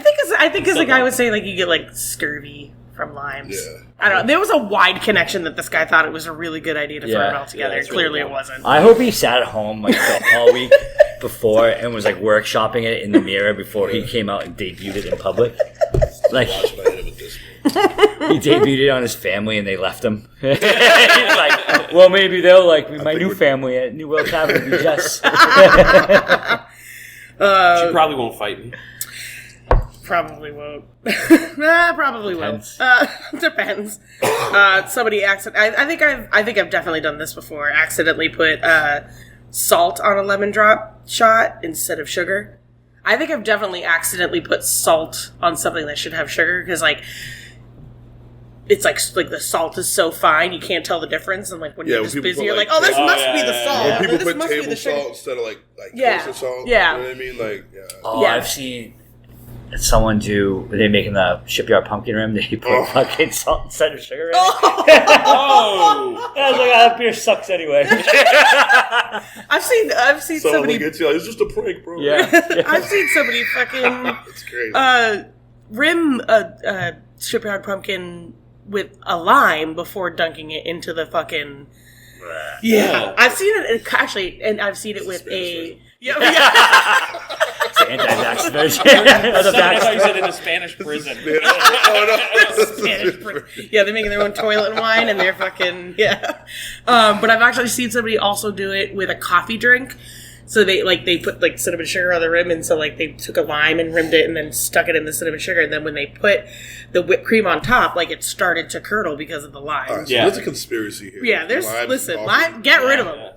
think as the guy would say, like, you get like scurvy from limes. Yeah. I don't know. There was a wide connection that this guy thought it was a really good idea to throw Yeah. it all together. Yeah, that's really Clearly, cool. it wasn't. I hope he sat at home like all week before and was like workshopping it in the mirror before he came out and debuted it in public. Like Watch my head with this one. he debuted it on his family and they left him. He's like, well, maybe they'll like me. My think new we're- family at New World Tavern will be Jess. She probably won't fight me. Probably won't. Probably Depends. won't. Depends. Somebody I think I've definitely done this before. Accidentally put salt on a lemon drop shot instead of sugar. I think I've definitely accidentally put salt on something that should have sugar because like it's like the salt is so fine you can't tell the difference, and like when Yeah, you're when just people busy put, you're like, like, oh, this Oh, must yeah, be the yeah, salt. yeah. When people This put must be table the sugar. salt instead of like Yeah. kosher salt. Yeah. You know what I mean? Like, yeah. Oh, Yeah. I've seen someone do. They're making the shipyard pumpkin rim. They put fucking salt instead of sugar in it. Oh! I was like, that beer sucks anyway. I've seen Someone somebody. gets you like, it's just a prank, bro. Yeah. I've seen somebody fucking It's crazy. rim a shipyard pumpkin with a lime before dunking it into the fucking. Yeah, I've seen it actually, and I've seen it with a. Yeah, It's the anti-vax version. Or the I thought you vax- said in a Spanish prison. Oh, no. Spanish. Yeah, they're making their own toilet wine, and they're fucking yeah. But I've actually seen somebody also do it with a coffee drink. So they put like cinnamon sugar on the rim, and so like they took a lime and rimmed it, and then stuck it in the cinnamon sugar, and then when they put the whipped cream on top, like it started to curdle because of the lime. All right, so Yeah. there's a conspiracy here. Yeah, there's Limes, listen, coffee. lime, get rid of them.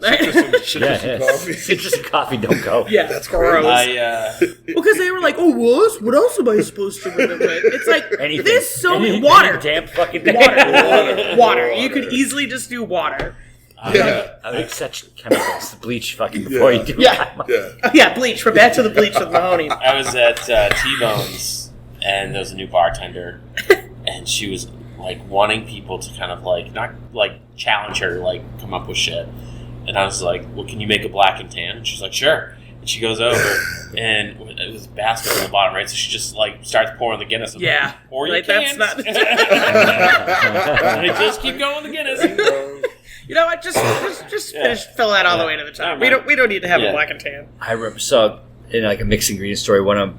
Citrus and coffee. Citrus and coffee don't go. Yeah, That's gross. I Because they were like, "Oh, what else am I supposed to rim it with?" It's like Anything. there's so Any- many water. any damn fucking thing. Water. You could easily just do water. Yeah. I like such chemicals. Bleach fucking before Yeah. you do Yeah. it. Yeah. Oh, yeah, bleach. We're back to the bleach with Mahoney. I was at T-Bone's, and there was a new bartender, and she was like wanting people to kind of like not like challenge her, like come up with shit. And I was like, "Well, can you make a black and tan?" And she's like, "Sure." And she goes over, and it was a basket on the bottom, right? So she just like starts pouring the Guinness. I'm Yeah. like, or you Like, can't. that's not- And I just keep going with the Guinness. You know what? Just fill that all the way to the top. Yeah. We don't need to have Yeah. a black and tan. I remember, so in like a mixed ingredient story, one of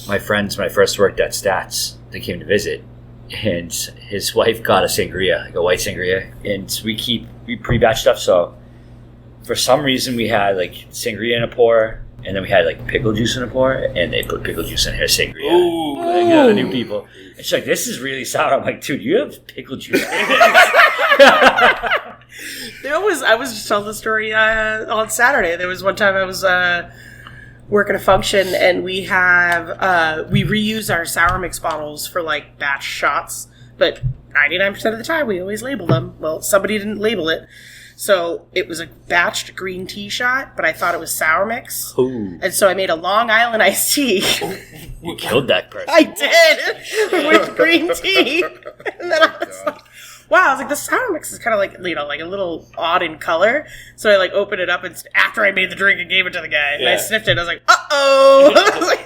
my friends when I first worked at Stats, they came to visit, and his wife got a sangria, like a white sangria, and we pre-batch stuff. So for some reason we had like sangria in a pour, and then we had like pickle juice in a pour, and they put pickle juice in her sangria. Ooh. Like, you know, the new people. And she's like, "This is really sour." I'm like, "Dude, you have pickle juice." I was just telling the story on Saturday. There was one time I was working a function, and we reuse our sour mix bottles for like batch shots, but 99% of the time we always label them. Well, somebody didn't label it. So it was a batched green tea shot, but I thought it was sour mix. Ooh. And so I made a Long Island iced tea. You killed that person. I did! With green tea. And then I was like, wow, I was like, the sour mix is kind of like, like a little odd in color. So I opened it up, and after I made the drink and gave it to the guy, and I sniffed it, I was like, uh-oh!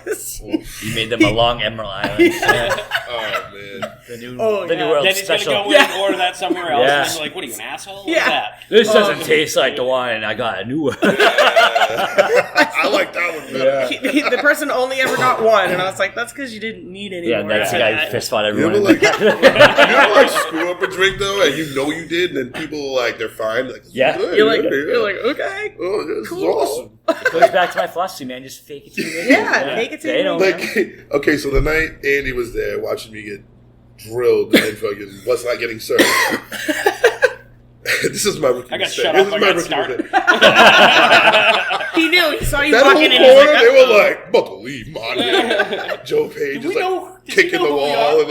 You made them a Long Emerald Island. Oh, man. The new world Then he's special. going to go in and order that somewhere else. Yeah. And he's like, what are you, an asshole? What is Yeah. that? This doesn't taste like the one. I got a new one. I like that one better. The person only ever got one, and I was like, that's because you didn't need any Yeah, more. that's the after guy who that. fist fought You everyone. ever like screw up a drink though, and you know you did, and then people they're fine. Like, Yeah. good, You're like, yeah. okay. Oh, this Cool. is awesome. It goes back to my philosophy, man. Just fake it till you make it. Yeah, fake it till They you don't make know. Like, okay, so the night Andy was there watching me get drilled and fucking was not getting served. This is my rookie I got mistake. shut This up. is I my got rookie started. mistake. He knew. He saw you That whole walking in. corner, He's they like, were like, about to leave, man. Joe Page Did is we like know- did kicking we the know who we wall are?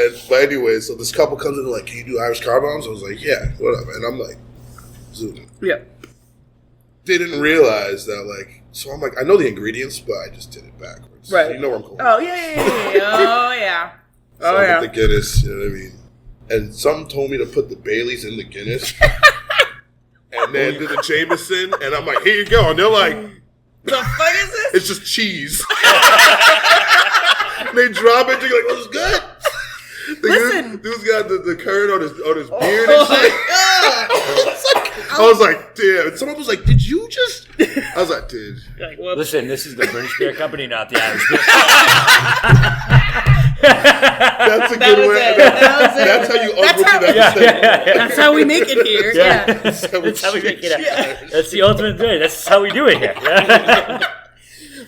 and but anyway, so this couple comes in and like, can you do Irish car bombs? I was like, yeah, whatever. And I'm like, zooming. yeah. Didn't realize that so I'm like, I know the ingredients, but I just did it backwards. Right. You know where I'm going. Oh, yeah. Oh, yeah. So Oh, I yeah. put the Guinness, you know what I mean? And some told me to put the Baileys in the Guinness. And then did the Jameson, and I'm like, here you go. And they're like, The fuck is this? it's just cheese. They drop it, they're like, oh, it's good. Listen. Dude's got the curd on his beard and shit. I was like, damn. And someone was like, did you just? I was like, dude. Like, whoops. Listen, this is the British Beer Company, not the Irish Beer. That's a That good was way. it. That was it. That's how you That's unrookie how- that Yeah, mistake. yeah. That's how we make it here. Yeah. That's how That's how we make it Yeah. happen. That's the ultimate thing. That's how we do it here.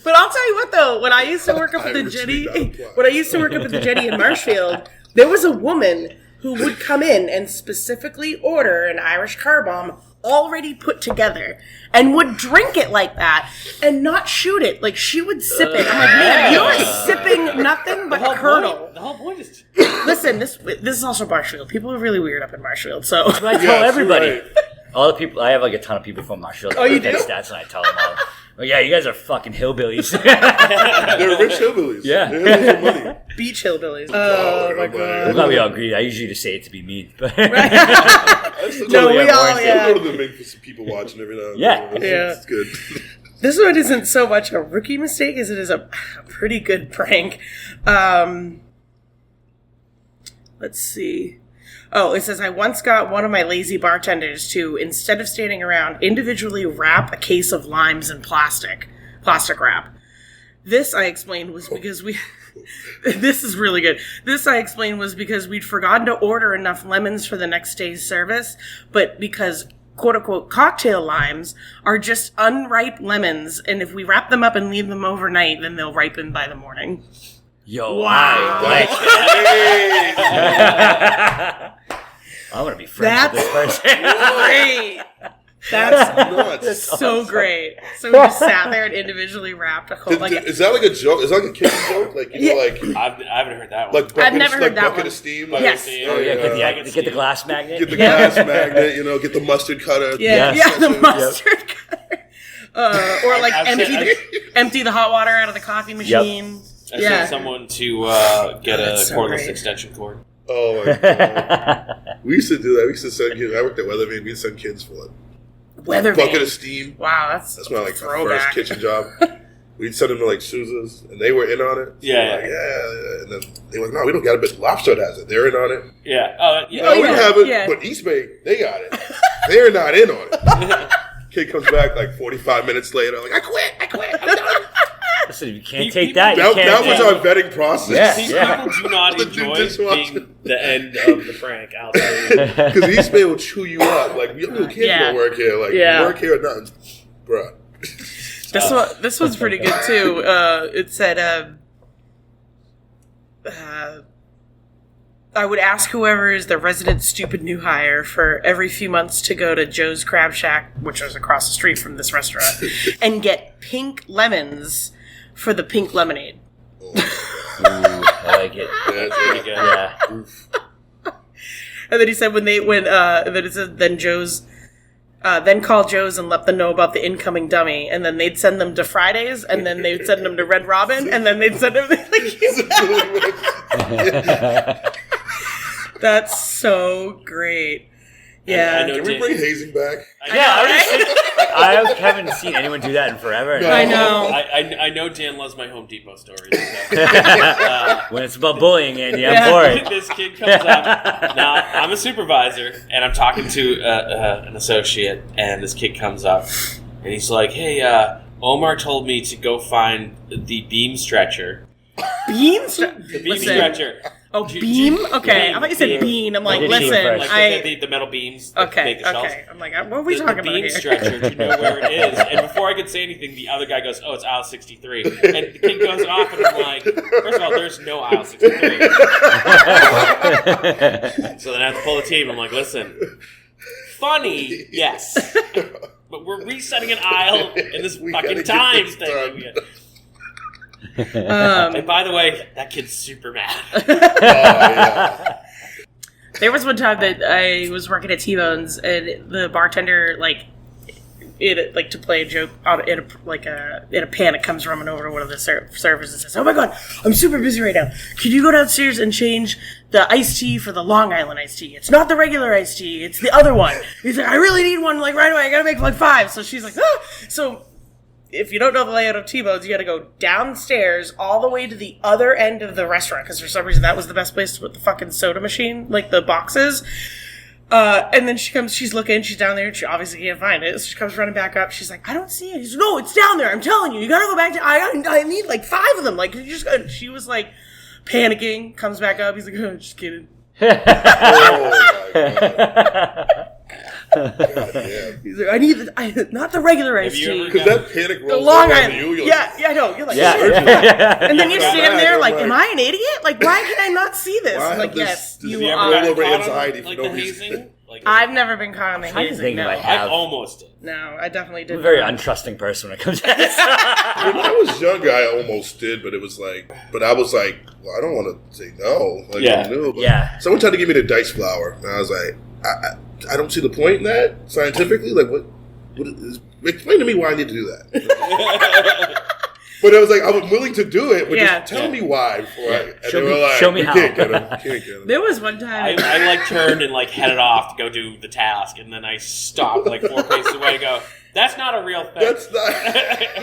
But I'll tell you what, though, when I used to work up at the Irish Jetty, speak out. when I used to work up at the Jetty in Marshfield, there was a woman who would come in and specifically order an Irish car bomb already put together and would drink it like that and not shoot it. Like, she would sip it. I'm like, man, you're sipping nothing but curdle. The whole point is... Listen, this is also Marshfield. People are really weird up in Marshfield, so... I tell Yes, everybody. right. All the people, I have a ton of people from Marshfield. Oh, you that do? Stats, and I tell them all. Well, yeah, you guys are fucking hillbillies. They're rich hillbillies. Yeah. They have lots of money. Beach hillbillies. Oh, my I'm God. I'm glad we all agree. I usually just say it to be mean. But I still No, go we to- all, I still yeah. go to the Ming for some people watching every now and Yeah. then. Yeah. It's good. This one isn't so much a rookie mistake as it is a pretty good prank. Let's see. Oh, it says, I once got one of my lazy bartenders to, instead of standing around, individually wrap a case of limes in plastic wrap. This, I explained, was because we... This is really good. This, I explained, was because we'd forgotten to order enough lemons for the next day's service, but because quote-unquote cocktail limes are just unripe lemons, and if we wrap them up and leave them overnight, then they'll ripen by the morning. yo, Wow. I like it. Hey. I want to be friends with this person. Great! That's Nuts. so great. So we just sat there and individually wrapped a whole... Is that like a joke? Is that like a kitchen joke? Like, you know, I haven't heard that one. like bucket, never heard that bucket one. of steam? Yes. Oh, yeah, get the glass magnet. Get the glass magnet, get the mustard cutter. Yeah, Yes. the mustard cutter. Or like I've seen- empty the hot water out of the coffee machine. I Yeah. sent someone to get a That's so cordless great. extension cord. Oh, my God. We used to do that. We used to send kids. I worked at Weathervane. We'd send kids for like Weather bucket vane. of steam. Wow, that's That's my like my throwback. first kitchen job. We'd send them to like Sousa's, and they were in on it. So Yeah, like, yeah. And then they were like, "No, we don't got it, but Lobster has it. They're in on it. Yeah. Yeah. No, we yeah, haven't. yeah. But East Bay, they got it. They're not in on it." Kid comes back like 45 minutes later. Like, I quit. I'm done. Listen, if you can't He- take he- that, you That can't. was our vetting process. Yeah. These people do not The enjoy dishwasher. being the end of the prank. I'll tell you. Because East Bay will chew you up. Like, you kids Yeah. don't work here. Like, Yeah. you work here or nothing. Bruh. This one's pretty good too. It said, I would ask whoever is the resident stupid new hire for every few months to go to Joe's Crab Shack, which was across the street from this restaurant, and get pink lemons for the pink lemonade. Ooh, I like it. That's really good. Yeah. And then he said then it said then call Joe's and let them know about the incoming dummy, and then they'd send them to Fridays, and then they'd send them to Red Robin, and then they'd send them That's so great. Yeah. Can we bring hazing back? I haven't seen anyone do that in forever. No. I know. I know Dan loves my Home Depot stories. So. When it's about bullying, Andy, I'm for it. This kid comes up. Now, I'm a supervisor, and I'm talking to an associate, and this kid comes up, and he's like, hey, Omar told me to go find the beam stretcher. Beam? The beam stretcher. Oh, beam? Okay. I thought you said bean. I'm like, listen. Like the metal beams that make the shelves. Okay. I'm like, what are we talking about here? The beam stretcher, do you know where it is? And before I could say anything, the other guy goes, oh, it's aisle 63. And the kid goes off, and I'm like, first of all, there's no aisle 63. So then I have to pull the team. I'm like, listen, funny, yes. But we're resetting an aisle in this fucking Times thing. And by the way, that kid's super mad. Yeah. There was one time that I was working at T-Bone's, and the bartender, to play a joke, in a panic, comes running over to one of the servers and says, "Oh my god, I'm super busy right now. Could you go downstairs and change the iced tea for the Long Island iced tea? It's not the regular iced tea, it's the other one." He's like, "I really need one right away. I gotta make 5." So she's like, "Ah." So if you don't know the layout of T-Bone's, you got to go downstairs all the way to the other end of the restaurant, because for some reason that was the best place to put the fucking soda machine, like the boxes. And then she's looking, she's down there, and she obviously can't find it. So she comes running back up. She's like, "I don't see it." He's like, "No, it's down there. I'm telling you. You got to go back to, I need 5 of them. Like, you just go." She was like panicking, comes back up. He's like, "Oh, just kidding." Oh my god. He's like, "I need not the regular iced tea." Because that panic rolls the Long over Island. you. I know. You're like, And then you're standing there like, "Am I an idiot? Like, why can I not see this?" Why I'm like, this, yes, you Have are. ever over gotten anxiety caught for on, no the reason. hazing? I've never been caught on the I hazing. No, I I have. almost did. no, I definitely did. I'm a very not. untrusting person when it comes to this. When I was younger, I almost did, but I was like, well, I don't want to say no. Like, Yeah. no, but Yeah. Someone tried to give me the dice flower, and I was like, I don't see the point in that scientifically. Like, what is, explain to me why I need to do that. But I was like, I'm willing to do it, but just tell me why before and Show me "You how." Can't get him. Can't get him. There was one time. I turned and headed off to go do the task, and then I stopped 4 paces away to go, that's not a real thing. That's not.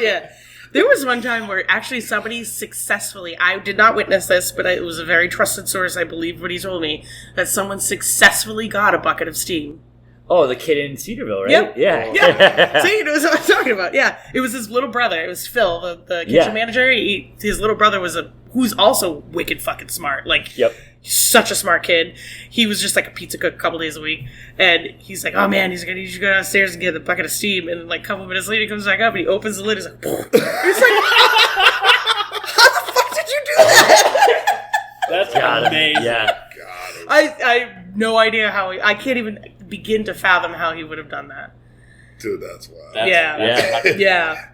Yeah. There was one time where actually somebody successfully, I did not witness this, but it was a very trusted source, I believe what he told me, that someone successfully got a bucket of steam. Oh, the kid in Cedarville, right? Yep. Yeah. Yeah. See, it was what I was talking about. Yeah. It was his little brother. It was Phil, the kitchen manager. His little brother who's also wicked fucking smart. Yep. Such a smart kid. He was just a pizza cook a couple days a week. And he's like, "Oh man," he's like, "I need you to go downstairs and get the bucket of steam." And then a couple minutes later, he comes back up and he opens the lid. He's like, he's like, "How the fuck did you do that?" That's amazing. Yeah. I have no idea how I can't even begin to fathom how he would have done that. Dude, that's wild. Yeah.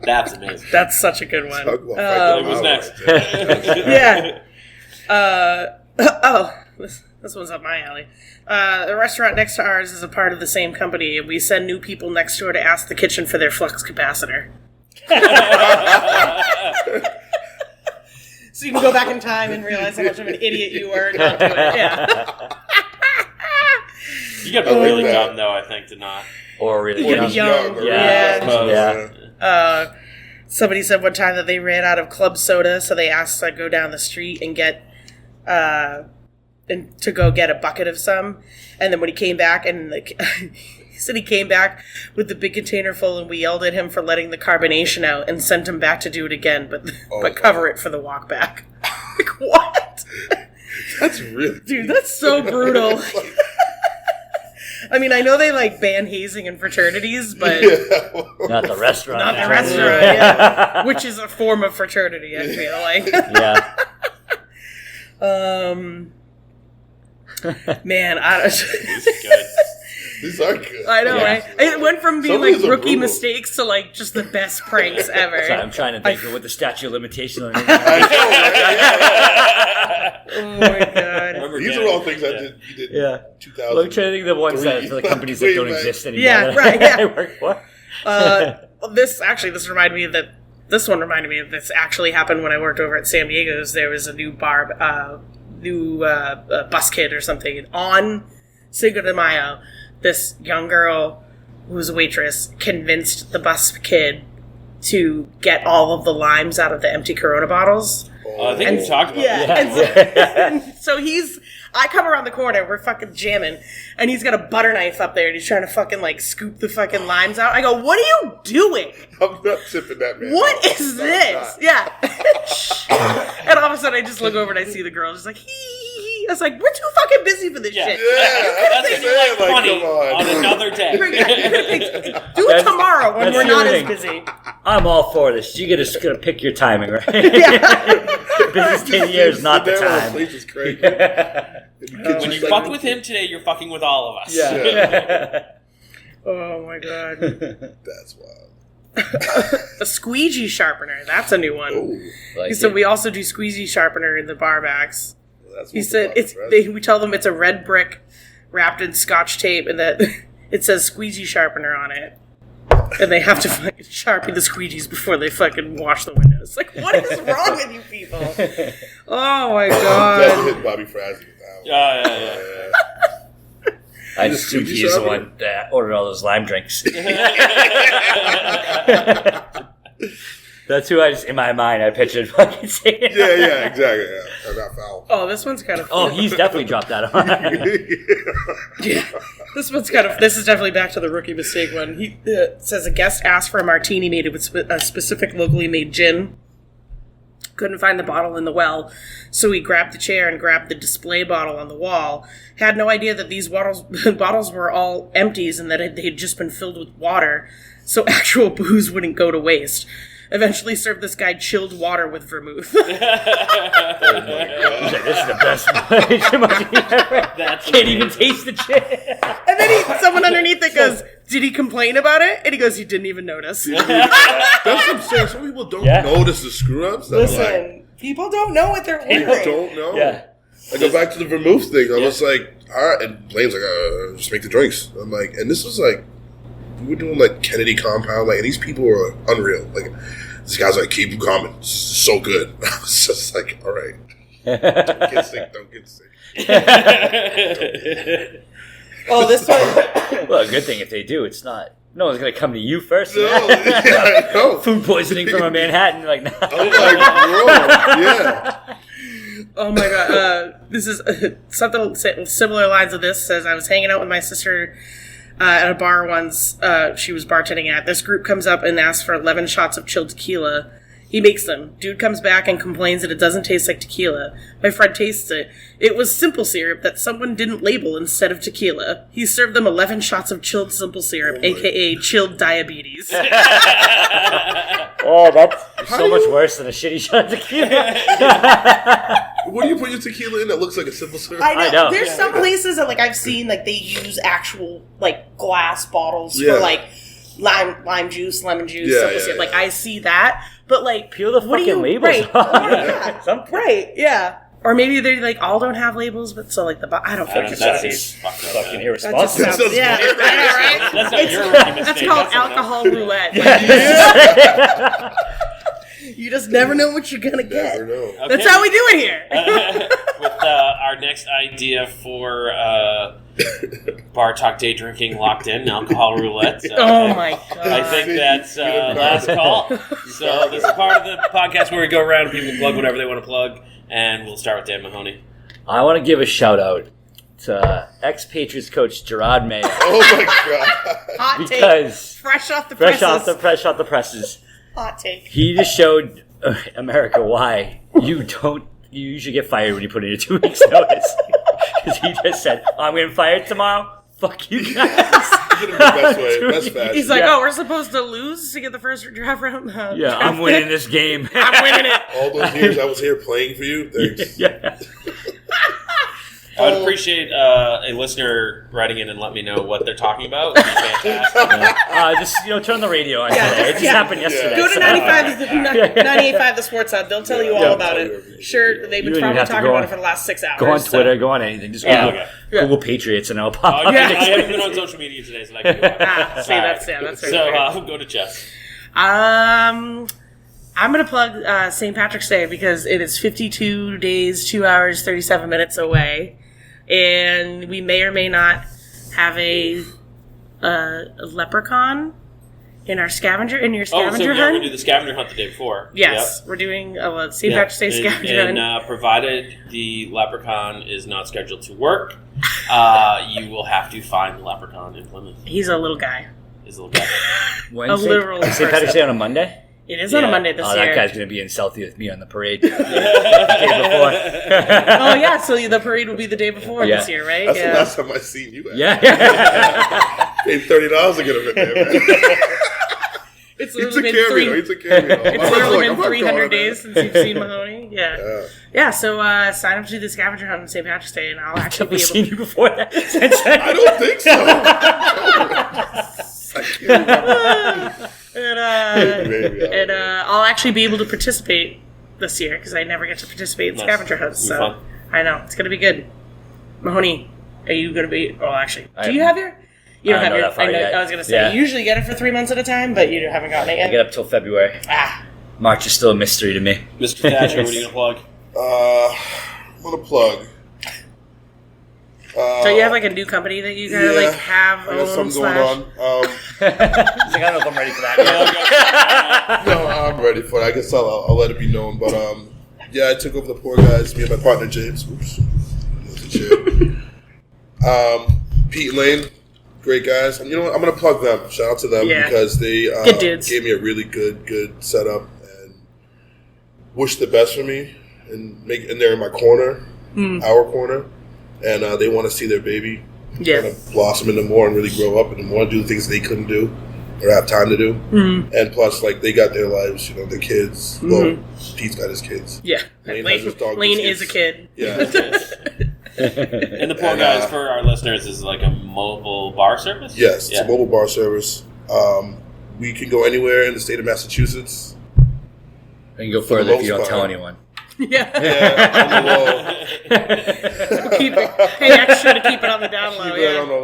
That's amazing. That's such a good one. It was next. This one's up my alley. The restaurant next to ours is a part of the same company, and we send new people next door to ask the kitchen for their flux capacitor. So you can go back in time and realize how much of an idiot you were and not do it. Yeah. You gotta be really dumb, though, I think, to not. Or really You gotta be young. Yeah. Somebody said one time that they ran out of club soda, so they asked to go down the street and get and to go get a bucket of some. And then when he came back, and he said he came back with the big container full, and we yelled at him for letting the carbonation out and sent him back to do it again, but cover it for the walk back. Like, what? That's really... Dude, that's so brutal. I mean, I know they ban hazing in fraternities, but not the restaurant. Not the restaurant, yeah. Which is a form of fraternity, I feel like. Yeah. Man, It's good. These are good. I know, right? It went from being Some of these like are rookie brutal. mistakes to like just the best pranks ever. Sorry, I'm trying to think of what the statute of limitation on it. Oh my god. Remember These Dan? are all things I did. You did. Yeah. 2000. Well, I'm trying to think of the ones that for the companies that don't exist anymore. Yeah, that right, yeah. I work for. This reminded me of that. This one reminded me of this actually happened when I worked over at San Diego's. There was a new bus kid or something on Cinco de Mayo. This young girl who was a waitress convinced the bus kid to get all of the limes out of the empty Corona bottles. I think we talked about And so I come around the corner, we're fucking jamming, and he's got a butter knife up there, and he's trying to fucking, like, scoop the fucking limes out. I go, what are you doing? I'm not sipping that, man. What is this? Yeah. And all of a sudden, I just look over and I see the girl just like, hee. I was like, we're too fucking busy for this shit. Yeah, That's gonna be like funny come on. another day. Do it tomorrow when that's we're the not other as thing. busy. I'm all for this. You just gotta pick your timing, right? Yeah. Business 10 years, not the Sit down on time. place is crazy. When you fuck with him today, you're fucking with all of us. Yeah. Oh my god. That's wild. A squeegee sharpener. That's a new one. Ooh, Like He said it. we also do squeegee sharpener in the bar backs. that's He what said we tell them it's a red brick wrapped in scotch tape and that it says squeegee sharpener on it. And they have to fucking sharpen the squeegees before they fucking wash the windows. Like, what is wrong with you people? Oh my That's god. hit Bobby Frazzy with that one. Yeah. I just assumed Squeegee he's the sharpener? one that ordered all those lime drinks. That's who I just, in my mind, I pictured fucking saying. Yeah, exactly. Yeah, I got foul. Oh, this one's kind of Oh, he's definitely dropped that on. Yeah. This is definitely back to the rookie mistake one. He says a guest asked for a martini made with a specific locally made gin. Couldn't find the bottle in the well, so he grabbed the chair and grabbed the display bottle on the wall. Had no idea that these bottles were all empties and that they had just been filled with water, so actual booze wouldn't go to waste. Eventually served this guy chilled water with vermouth. He's like, this is the best martini ever. That's Can't even taste the chair. And then someone underneath it goes, did he complain about it? And he goes, he didn't even notice. That's what I'm saying. Some people don't notice the screw ups. Listen, people don't know what they're ordering. People don't know. Yeah. I go back to the vermouth thing. I was like, all right. And Blaine's like, just make the drinks. I'm like, and this was like, we were doing like Kennedy Compound. Like, and these people were unreal. Like, this guy's like, keep them coming. This is so good. I was just like, all right. Don't get sick. Don't get sick. Oh, this one. Well, a good thing if they do, it's not. No one's going to come to you first. No, yeah, I know. Food poisoning from a Manhattan. Like, nah. I'm like, bro, yeah. Oh my god. This is something similar lines of this. Says, I was hanging out with my sister at a bar once she was bartending at. This group comes up and asks for 11 shots of chilled tequila. He makes them. Dude comes back and complains that it doesn't taste like tequila. My friend tastes it. It was simple syrup that someone didn't label instead of tequila. He served them 11 shots of chilled simple syrup, a.k.a. chilled diabetes. Oh, that's so much worse than a shitty shot of tequila. What do you put your tequila in that looks like a simple syrup? I know. know. There's some places that, like, I've seen, like, they use actual, like, glass bottles Yeah. for, like, lime juice, lemon juice, Yeah, simple yeah, syrup. yeah. Like, I see that, but, like, Peel the what do fucking you, labels right. off. Oh, yeah. Something. Right, yeah. Or maybe they, like, all don't have labels, but so, like, I don't fucking That's know. just fucked up, Fucking man. irresponsible. That sounds, yeah, weird. right? That's not your rookie mistake. That's called someone alcohol else's. roulette. Yeah. You just never know what you're gonna get. Never know. Okay. That's how we do it here. With our next idea for bar talk day drinking locked in, alcohol roulette. Oh my god. I think that's last call. So this is part of the podcast where we go around and people plug whatever they want to plug, and we'll start with Dan Mahoney. I want to give a shout out to ex-Patriots coach Gerard Mayo. Oh my god. Hot take. Because Fresh off the fresh presses. off the presses, Hot take. he just showed America why you usually get fired when you put in a 2 weeks notice. Because he just said, I'm getting fired tomorrow. Fuck you guys. He did it the best way, best fashion. He's like, Yeah. oh, we're supposed to lose to get the first draft round? Yeah, draft I'm winning pick? this game. I'm winning it. All those years I was here playing for you, thanks. Yeah. I would appreciate a listener writing in and let me know what they're talking about. It'd be fantastic. Just turn the radio on today. It just happened yesterday. Go to 98.5 the Sports Hub. They'll tell you all about it. Sure, they've been probably talking about it for the last 6 hours. Go on Twitter. Go on anything. Just Google Patriots and I'll pop up. I haven't been on social media today, so I can do it. That's right. So go to Jess. I'm going to plug St. Patrick's Day because it is 52 days, 2 hours, 37 minutes away. And we may or may not have a leprechaun in your scavenger hunt. We're going to do the scavenger hunt the day before. Yes, we're doing a St. Patrick's Day scavenger hunt. And provided the leprechaun is not scheduled to work, you will have to find the leprechaun in Plymouth. He's a little guy. Wednesday? A literal St. Patrick's Day on a Monday? It is on a Monday this year. That guy's going to be in Southie with me on the parade the day before. Oh, yeah, so the parade will be the day before this year, right? That's the last time I seen you at. Yeah. Paid $30 to get him in there, man. It's literally been 300 days since you've seen Mahoney. Yeah. So sign up to the scavenger hunt on St. Patrick's Day, and I'll actually be able seen you before that. I don't think so. I can't remember. And I'll actually be able to participate this year because I never get to participate in scavenger hunts. So I know it's going to be good. Mahoney, are you going to be? Oh, actually, do you have your? You don't have your. I was going to say you usually get it for 3 months at a time, but you haven't gotten it yet. I get up till February. March is still a mystery to me. Mr. Thatcher, what are you going to plug? I'm going to plug. So you have like a new company that you kind of like have I got something going on. He's like, I don't know if I'm ready for that. No, I'm ready for it. I guess I'll let it be known. But I took over the Poor Guys. Me and my partner James. Oops. Pete and Lane, great guys. And you know what? I'm gonna plug them. Shout out to them because they gave me a really good setup and wish the best for me. And they're in my corner, our corner. And they want to see their baby kind of blossom into more and really grow up and want to do the things they couldn't do or have time to do. Mm-hmm. And plus, like, they got their lives, their kids. Mm-hmm. Well, Pete's got his kids. Yeah. Lane has his dog. Lane is a kid. Yeah. And the Poor Guys, for our listeners, is like a mobile bar service? Yes, it's a mobile bar service. We can go anywhere in the state of Massachusetts. I can go further if you don't tell anyone. Yeah. On the low. Pay extra to keep it on the down low. Keep it on the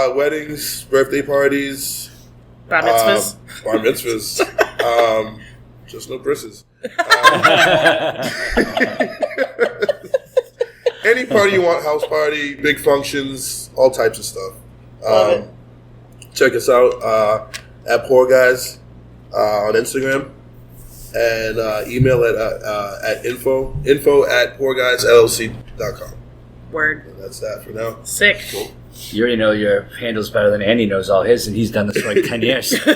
low. Weddings, birthday parties. Bar mitzvahs. Bar mitzvahs. Just no brisses. Any party you want, house party, big functions, all types of stuff. Check us out at Poor Guys on Instagram. And email at info at poorguysllc.com. Word. And that's that for now. Sick. Cool. You already know your handles better than Andy knows all his, and he's done this for like 10 years. Pay to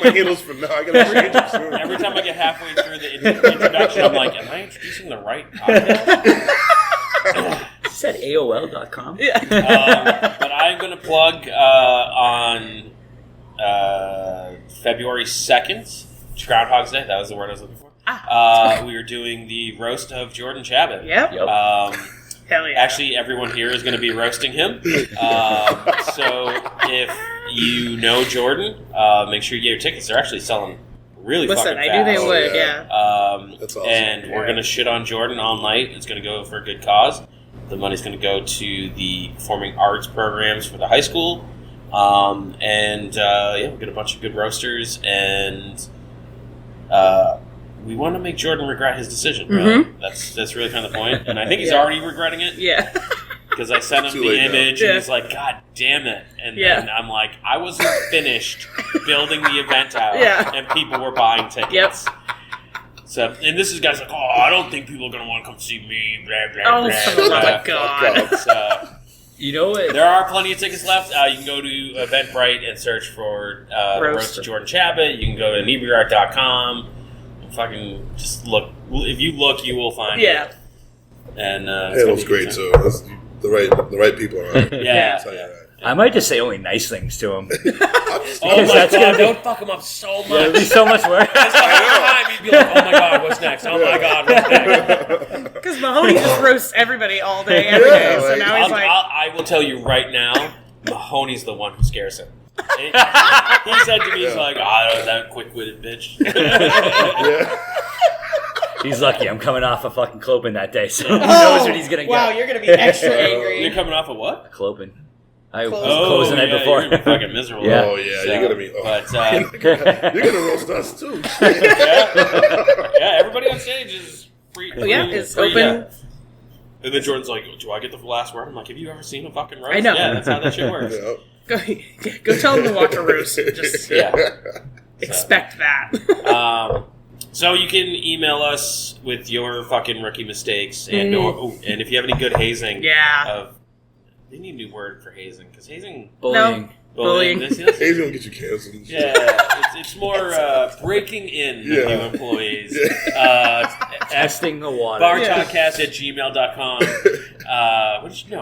my handles for now. I gotta change them soon. Every time I get halfway through the introduction, I'm like, am I introducing the right podcast? You said AOL.com? Yeah. But I'm going to plug on February 2nd. Groundhog's Day, that was the word I was looking for. We are doing the roast of Jordan Chabot. Yep. Hell yeah. Actually, everyone here is going to be roasting him. So if you know Jordan, make sure you get your tickets. They're actually selling really fucking fast. I knew they would, yeah. That's awesome. And we're going to shit on Jordan all night. It's going to go for a good cause. The money's going to go to the performing arts programs for the high school. We'll get a bunch of good roasters and... we want to make Jordan regret his decision. Really. Mm-hmm. That's really kind of the point, and I think he's already regretting it. Yeah, because I sent him the image, and he's like, "God damn it!" And then I'm like, "I wasn't finished building the event out, and people were buying tickets." Yep. So, and this is guys like, "Oh, I don't think people are going to want to come see me." Blah blah blah. Oh my god! You know what? There are plenty of tickets left. You can go to Eventbrite and search for the Roast of Jordan Chabot. You can go to inebriart.com and fucking just look. If you look, you will find it. And it looks great, so that's the right people around. I might just say only nice things to him. Oh my god, don't fuck him up so much. It'll be so much work. Time he'd be like, oh my god, what's next? Oh my god, what's next? because Mahoney just roasts everybody all day, every day. So now he's like, I will tell you right now, Mahoney's the one who scares him. He said to me, he's like, that quick-witted bitch. He's lucky. I'm coming off a fucking Clopin that day, so he knows what he's gonna get. Wow, you're gonna be extra angry. You're coming off of what? Clopin. I was closed the night before. You're gonna be fucking miserable. Yeah. Oh yeah, So, you're gonna be. But you're gonna roast us too. yeah, everybody on stage is free. It's free, open. Yeah. And then Jordan's like, "Do I get the last word?" I'm like, "Have you ever seen a fucking roast?" I know. Yeah, that's how that shit works. Go tell him to watch a roast. Just expect that. So you can email us with your fucking rookie mistakes, and and if you have any good hazing, they need a new word for hazing because hazing, Bullying. Bullying. Hazing will get you canceled. Yeah, it's more breaking in new employees. Testing the water. bartalkcast@gmail.com.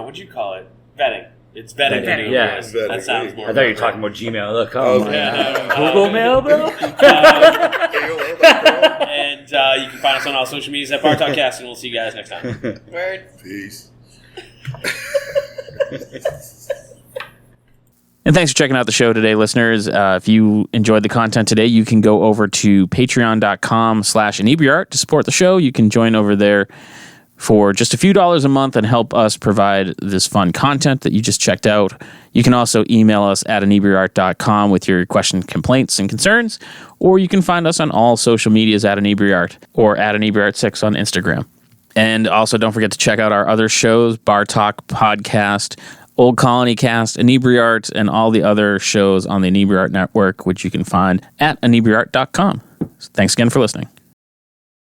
What'd you call it? Vetting. It's vetting. Vetting, Yeah, vetting. that sounds more. I thought you were talking about Gmail. Look, Yeah, Google Mail, bro. And you can find us on all social medias at bartalkcast, and we'll see you guys next time. Word. Peace. And thanks for checking out the show today, listeners. If you enjoyed the content today, you can go over to patreon.com/inebriart to support the show. You can join over there for just a few dollars a month and help us provide this fun content that you just checked out. You can also email us at inebriart.com with your questions, complaints, and concerns, or you can find us on all social medias at inebriart or at inebriart6 on Instagram. And also don't forget to check out our other shows, Bar Talk Podcast, Old Colony Cast, Inebriart, and all the other shows on the Inebriart Network, which you can find at inebriart.com. Thanks again for listening.